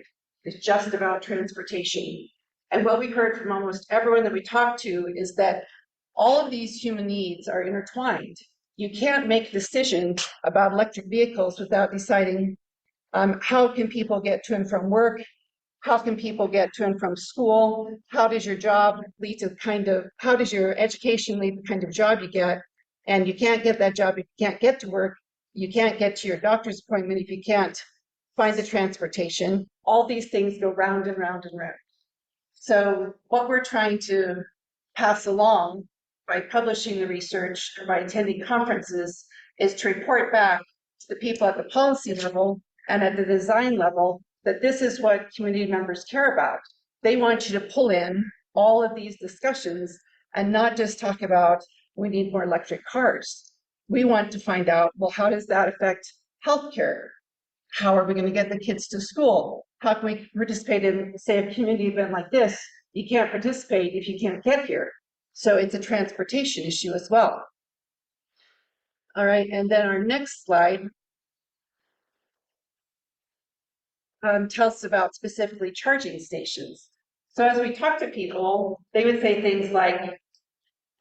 It's just about transportation. And what we heard from almost everyone that we talked to is that all of these human needs are intertwined. You can't make decisions about electric vehicles without deciding how can people get to and from work, how can people get to and from school, how does your job lead to how does your education lead to the kind of job you get, and you can't get that job if you can't get to work, you can't get to your doctor's appointment if you can't find the transportation. All these things go round and round and round. So what we're trying to pass along by publishing the research or by attending conferences is to report back to the people at the policy level and at the design level that this is what community members care about. They want you to pull in all of these discussions and not just talk about we need more electric cars. We want to find out, well, how does that affect healthcare? How are we going to get the kids to school? How can we participate in, say, a community event like this? You can't participate if you can't get here. So it's a transportation issue as well. All right, and then our next slide tells us about specifically charging stations. So as we talk to people, they would say things like,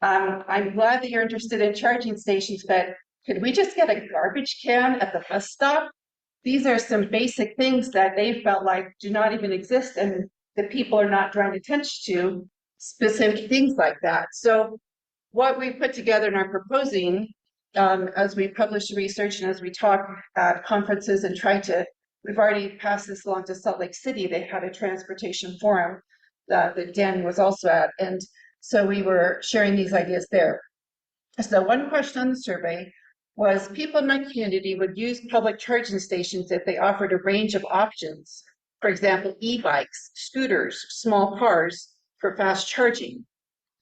I'm glad that you're interested in charging stations, but could we just get a garbage can at the bus stop? These are some basic things that they felt like do not even exist and that people are not drawing attention to, specific things like that. So what we put together and are proposing as we publish research and as we talk at conferences and we've already passed this along to Salt Lake City. They had a transportation forum that Dan was also at. And so we were sharing these ideas there. So one question on the survey was people in my community would use public charging stations if they offered a range of options. For example, e-bikes, scooters, small cars for fast charging.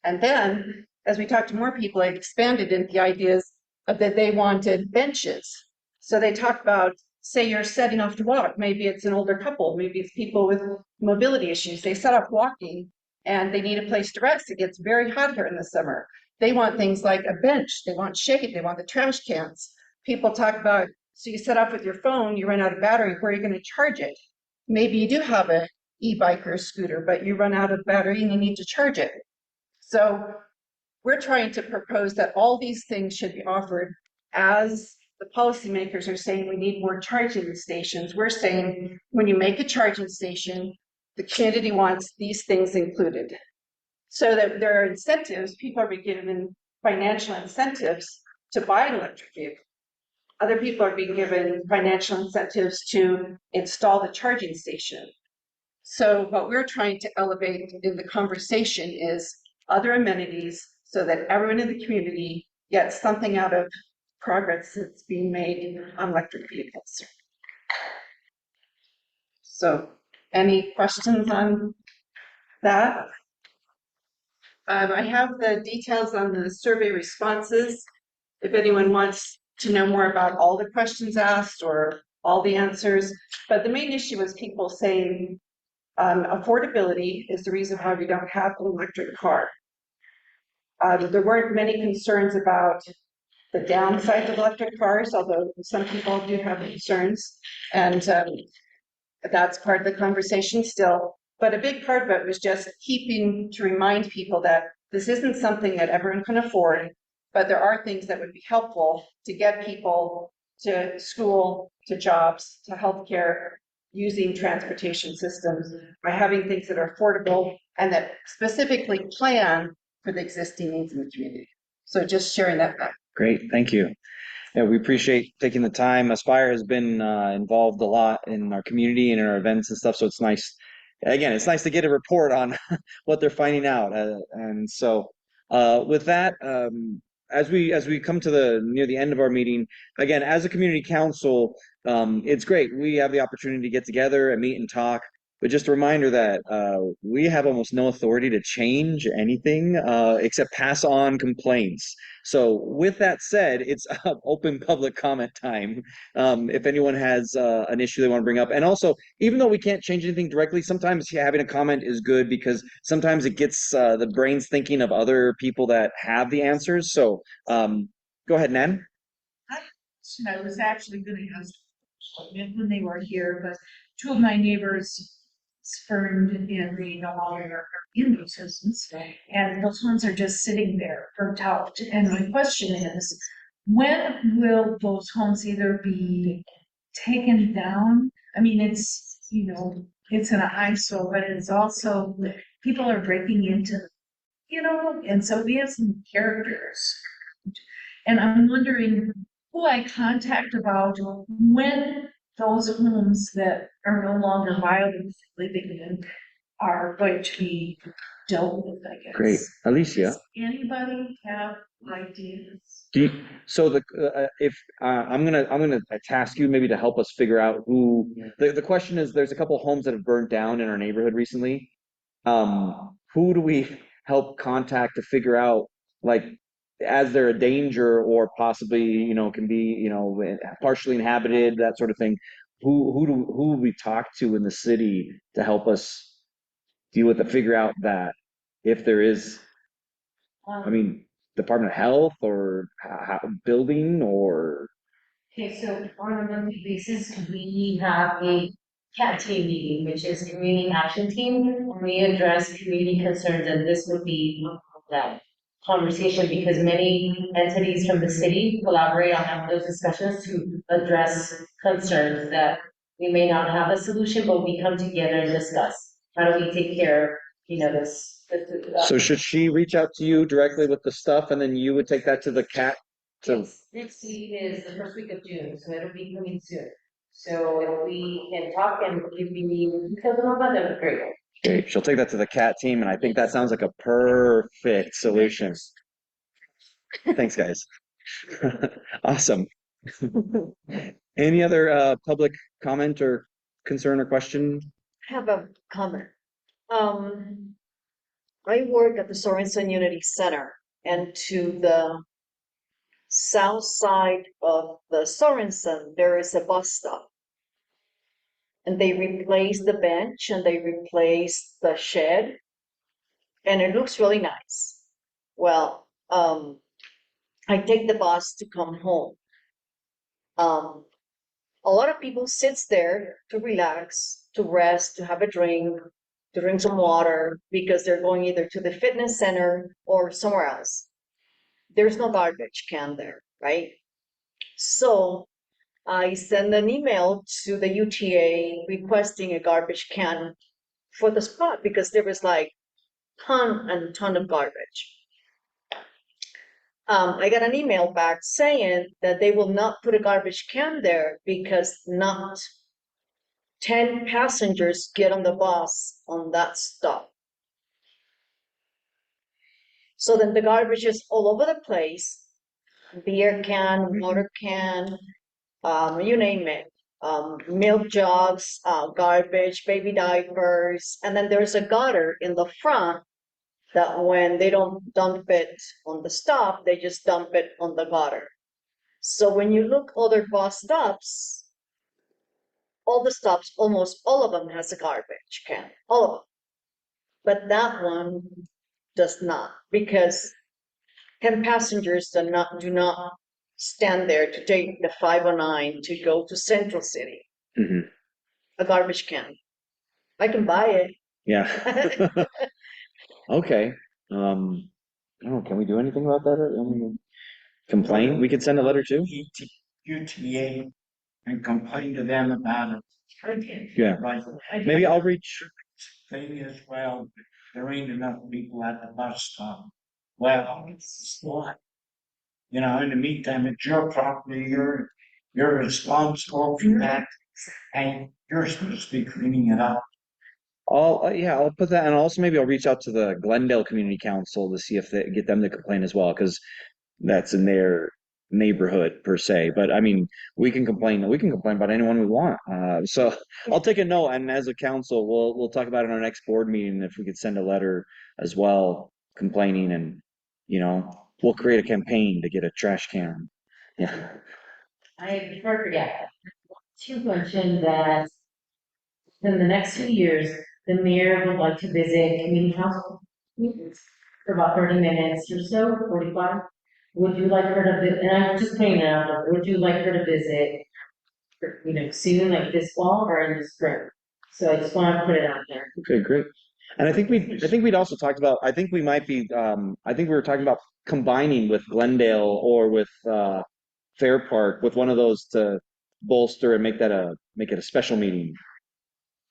And then as we talked to more people, it expanded into the ideas of that they wanted benches. So they talk about, say you're setting off to walk, maybe it's an older couple, maybe it's people with mobility issues. They set off walking and they need a place to rest. It gets very hot here in the summer. They want things like a bench, they want shade, they want the trash cans. People talk about, so you set off with your phone, you run out of battery, where are you going to charge it? Maybe you do have an e-bike or a scooter, but you run out of battery and you need to charge it. So we're trying to propose that all these things should be offered as the policymakers are saying we need more charging stations, we're saying when you make a charging station, the community wants these things included. So that there are incentives, people are being given financial incentives to buy an electric vehicle. Other people are being given financial incentives to install the charging station. So what we're trying to elevate in the conversation is other amenities so that everyone in the community gets something out of progress that's being made on electric vehicles. So any questions on that? I have the details on the survey responses. If anyone wants to know more about all the questions asked or all the answers, but the main issue is people saying affordability is the reason why we don't have an electric car. There weren't many concerns about the downsides of electric cars, although some people do have concerns, and that's part of the conversation still. But a big part of it was just keeping to remind people that this isn't something that everyone can afford, but there are things that would be helpful to get people to school, to jobs, to healthcare, using transportation systems by having things that are affordable and that specifically plan for the existing needs in the community. So just sharing that back. Great, thank you. Yeah, we appreciate taking the time. Aspire has been involved a lot in our community and in our events and stuff, so it's nice. Again, it's nice to get a report on what they're finding out. And so, with that, as we come to the near the end of our meeting, again, as a community council, it's great. We have the opportunity to get together and meet and talk. But just a reminder that we have almost no authority to change anything except pass on complaints. So with that said, it's open public comment time. If anyone has an issue they want to bring up. And also, even though we can't change anything directly, sometimes having a comment is good because sometimes it gets the brains thinking of other people that have the answers. So go ahead, Nan. I was actually going to ask when they were here, but two of my neighbors spurned and they no longer are in those houses, and those ones are just sitting there burnt out. And my question is, when will those homes either be taken down? I mean, it's, it's an eyesore, but it's also people are breaking into, and so we have some characters. And I'm wondering who I contact about when those homes that are no longer viable living in are going to be dealt with, I guess. Great, Alicia. Does anybody have ideas? So if I'm gonna task you maybe to help us figure out who the question is. There's a couple homes that have burnt down in our neighborhood recently. Who do we help contact to figure out, like, as they're a danger or possibly can be partially inhabited, that sort of thing? Who we talk to in the city to help us deal with figure out that if there is, I mean, Department of Health or building or. Okay, so on a monthly basis, we have a CAT team meeting, which is Community Action Team, where we address community concerns, and this would be that conversation because many entities from the city collaborate on those discussions to address concerns that we may not have a solution, but we come together and discuss how do we take care of, this. So should she reach out to you directly with the stuff and then you would take that to the CAT? Yes, next week is the first week of June, so it'll be coming soon. So if we can talk and give me details about that, that would be great. Okay, she'll take that to the CAT team, and I think that sounds like a perfect solution. Thanks, guys. Awesome. Any other public comment or concern or question? I have a comment. I work at the Sorensen Unity Center, and to the south side of the Sorensen, there is a bus stop. And they replaced the bench and they replaced the shed, and it looks really nice. Well, I take the bus to come home. A lot of people sits there to relax, to rest, to have a drink, to drink some water because they're going either to the fitness center or somewhere else. There's no garbage can there, right? So I sent an email to the UTA requesting a garbage can for the spot because there was like ton and ton of garbage. I got an email back saying that they will not put a garbage can there because not 10 passengers get on the bus on that stop. So then the garbage is all over the place. Beer can, water can, you name it. Milk jugs, garbage, baby diapers, and then there's a gutter in the front that when they don't dump it on the stop, they just dump it on the gutter. So when you look other bus stops, all the stops, almost all of them has a garbage can, all of them. But that one does not, because 10 passengers do not stand there to take the 509 to go to Central City. Mhm. A garbage can. I can buy it. Yeah. Okay. Oh, can we do anything about that? I mean, complain? We could send a letter too? UTA and complain to them about it. Yeah. Right. Maybe I'll reach. Thing as well, there ain't enough people at the bus stop. Well, it's what? You know, in the meantime, it's your property, you're responsible for that, and you're supposed to be cleaning it up. I'll put that, and also maybe I'll reach out to the Glendale Community Council to see if they get them to complain as well, because that's in their neighborhood per se. But I mean, we can complain about anyone we want. So I'll take a note, and as a council, we'll talk about it in our next board meeting if we could send a letter as well, complaining, and we'll create a campaign to get a trash can. Yeah. Before I forget, you mentioned that in the next 2 years, the mayor would like to visit community council meetings for about 30 minutes or so, 45. Would you like her to visit, and I'm just putting it out there, would you like her to visit, soon, like this fall or in the spring? So I just want to put it out there. Okay, great. And I think we'd also talked about, I think we might be, I think we were talking about combining with Glendale or with Fair Park with one of those to bolster and make it a special meeting.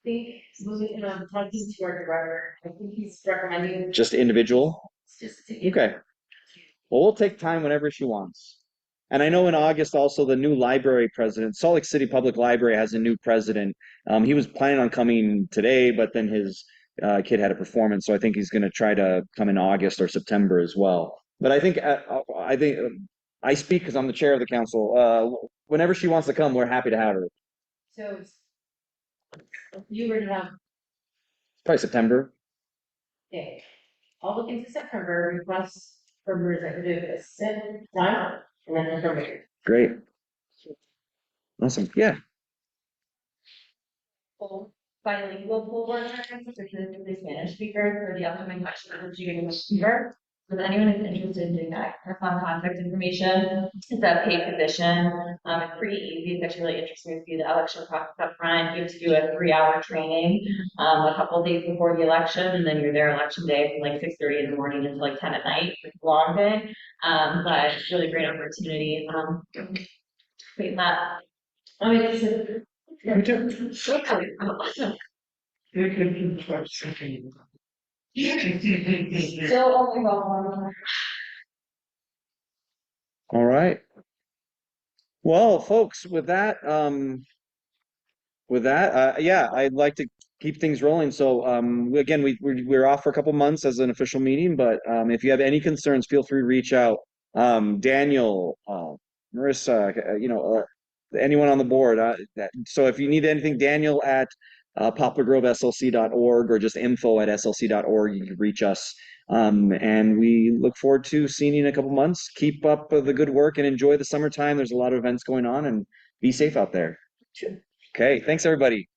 I think moving, talking to our director, I think he's recommending. Just individual? Just to give. Okay. Well, we'll take time whenever she wants. And I know in August also the new library president, Salt Lake City Public Library has a new president. He was planning on coming today, but then his kid had a performance, so I think he's going to try to come in August or September as well. But I think I speak because I'm the chair of the council. Whenever she wants to come, we're happy to have her. So if you were to have, Probably September. okay, I'll look into September, request from executive assistant, time, and then from here. Great. Awesome. Yeah. Bilingual pool workers, which is the Spanish speaker for the upcoming question of June September. So if anyone is interested in doing that, our contact information. It's a paid position. It's pretty easy. It's actually really interesting to see the election process up front. You have to do a 3-hour training a couple of days before the election, and then you're there election day from like 6:30 in the morning until like 10 at night. It's a long day, but it's really a great opportunity. Wait, that. I mean, it's a. So, oh my God. All right. Well, folks, yeah, I'd like to keep things rolling. So, again, we're off for a couple months as an official meeting, but if you have any concerns, feel free to reach out. Daniel, Marissa, anyone on the board. So if you need anything, Daniel at poplargroveslc.org or just info@slc.org, you can reach us. And we look forward to seeing you in a couple months. Keep up the good work and enjoy the summertime. There's a lot of events going on, and be safe out there. Okay, thanks everybody.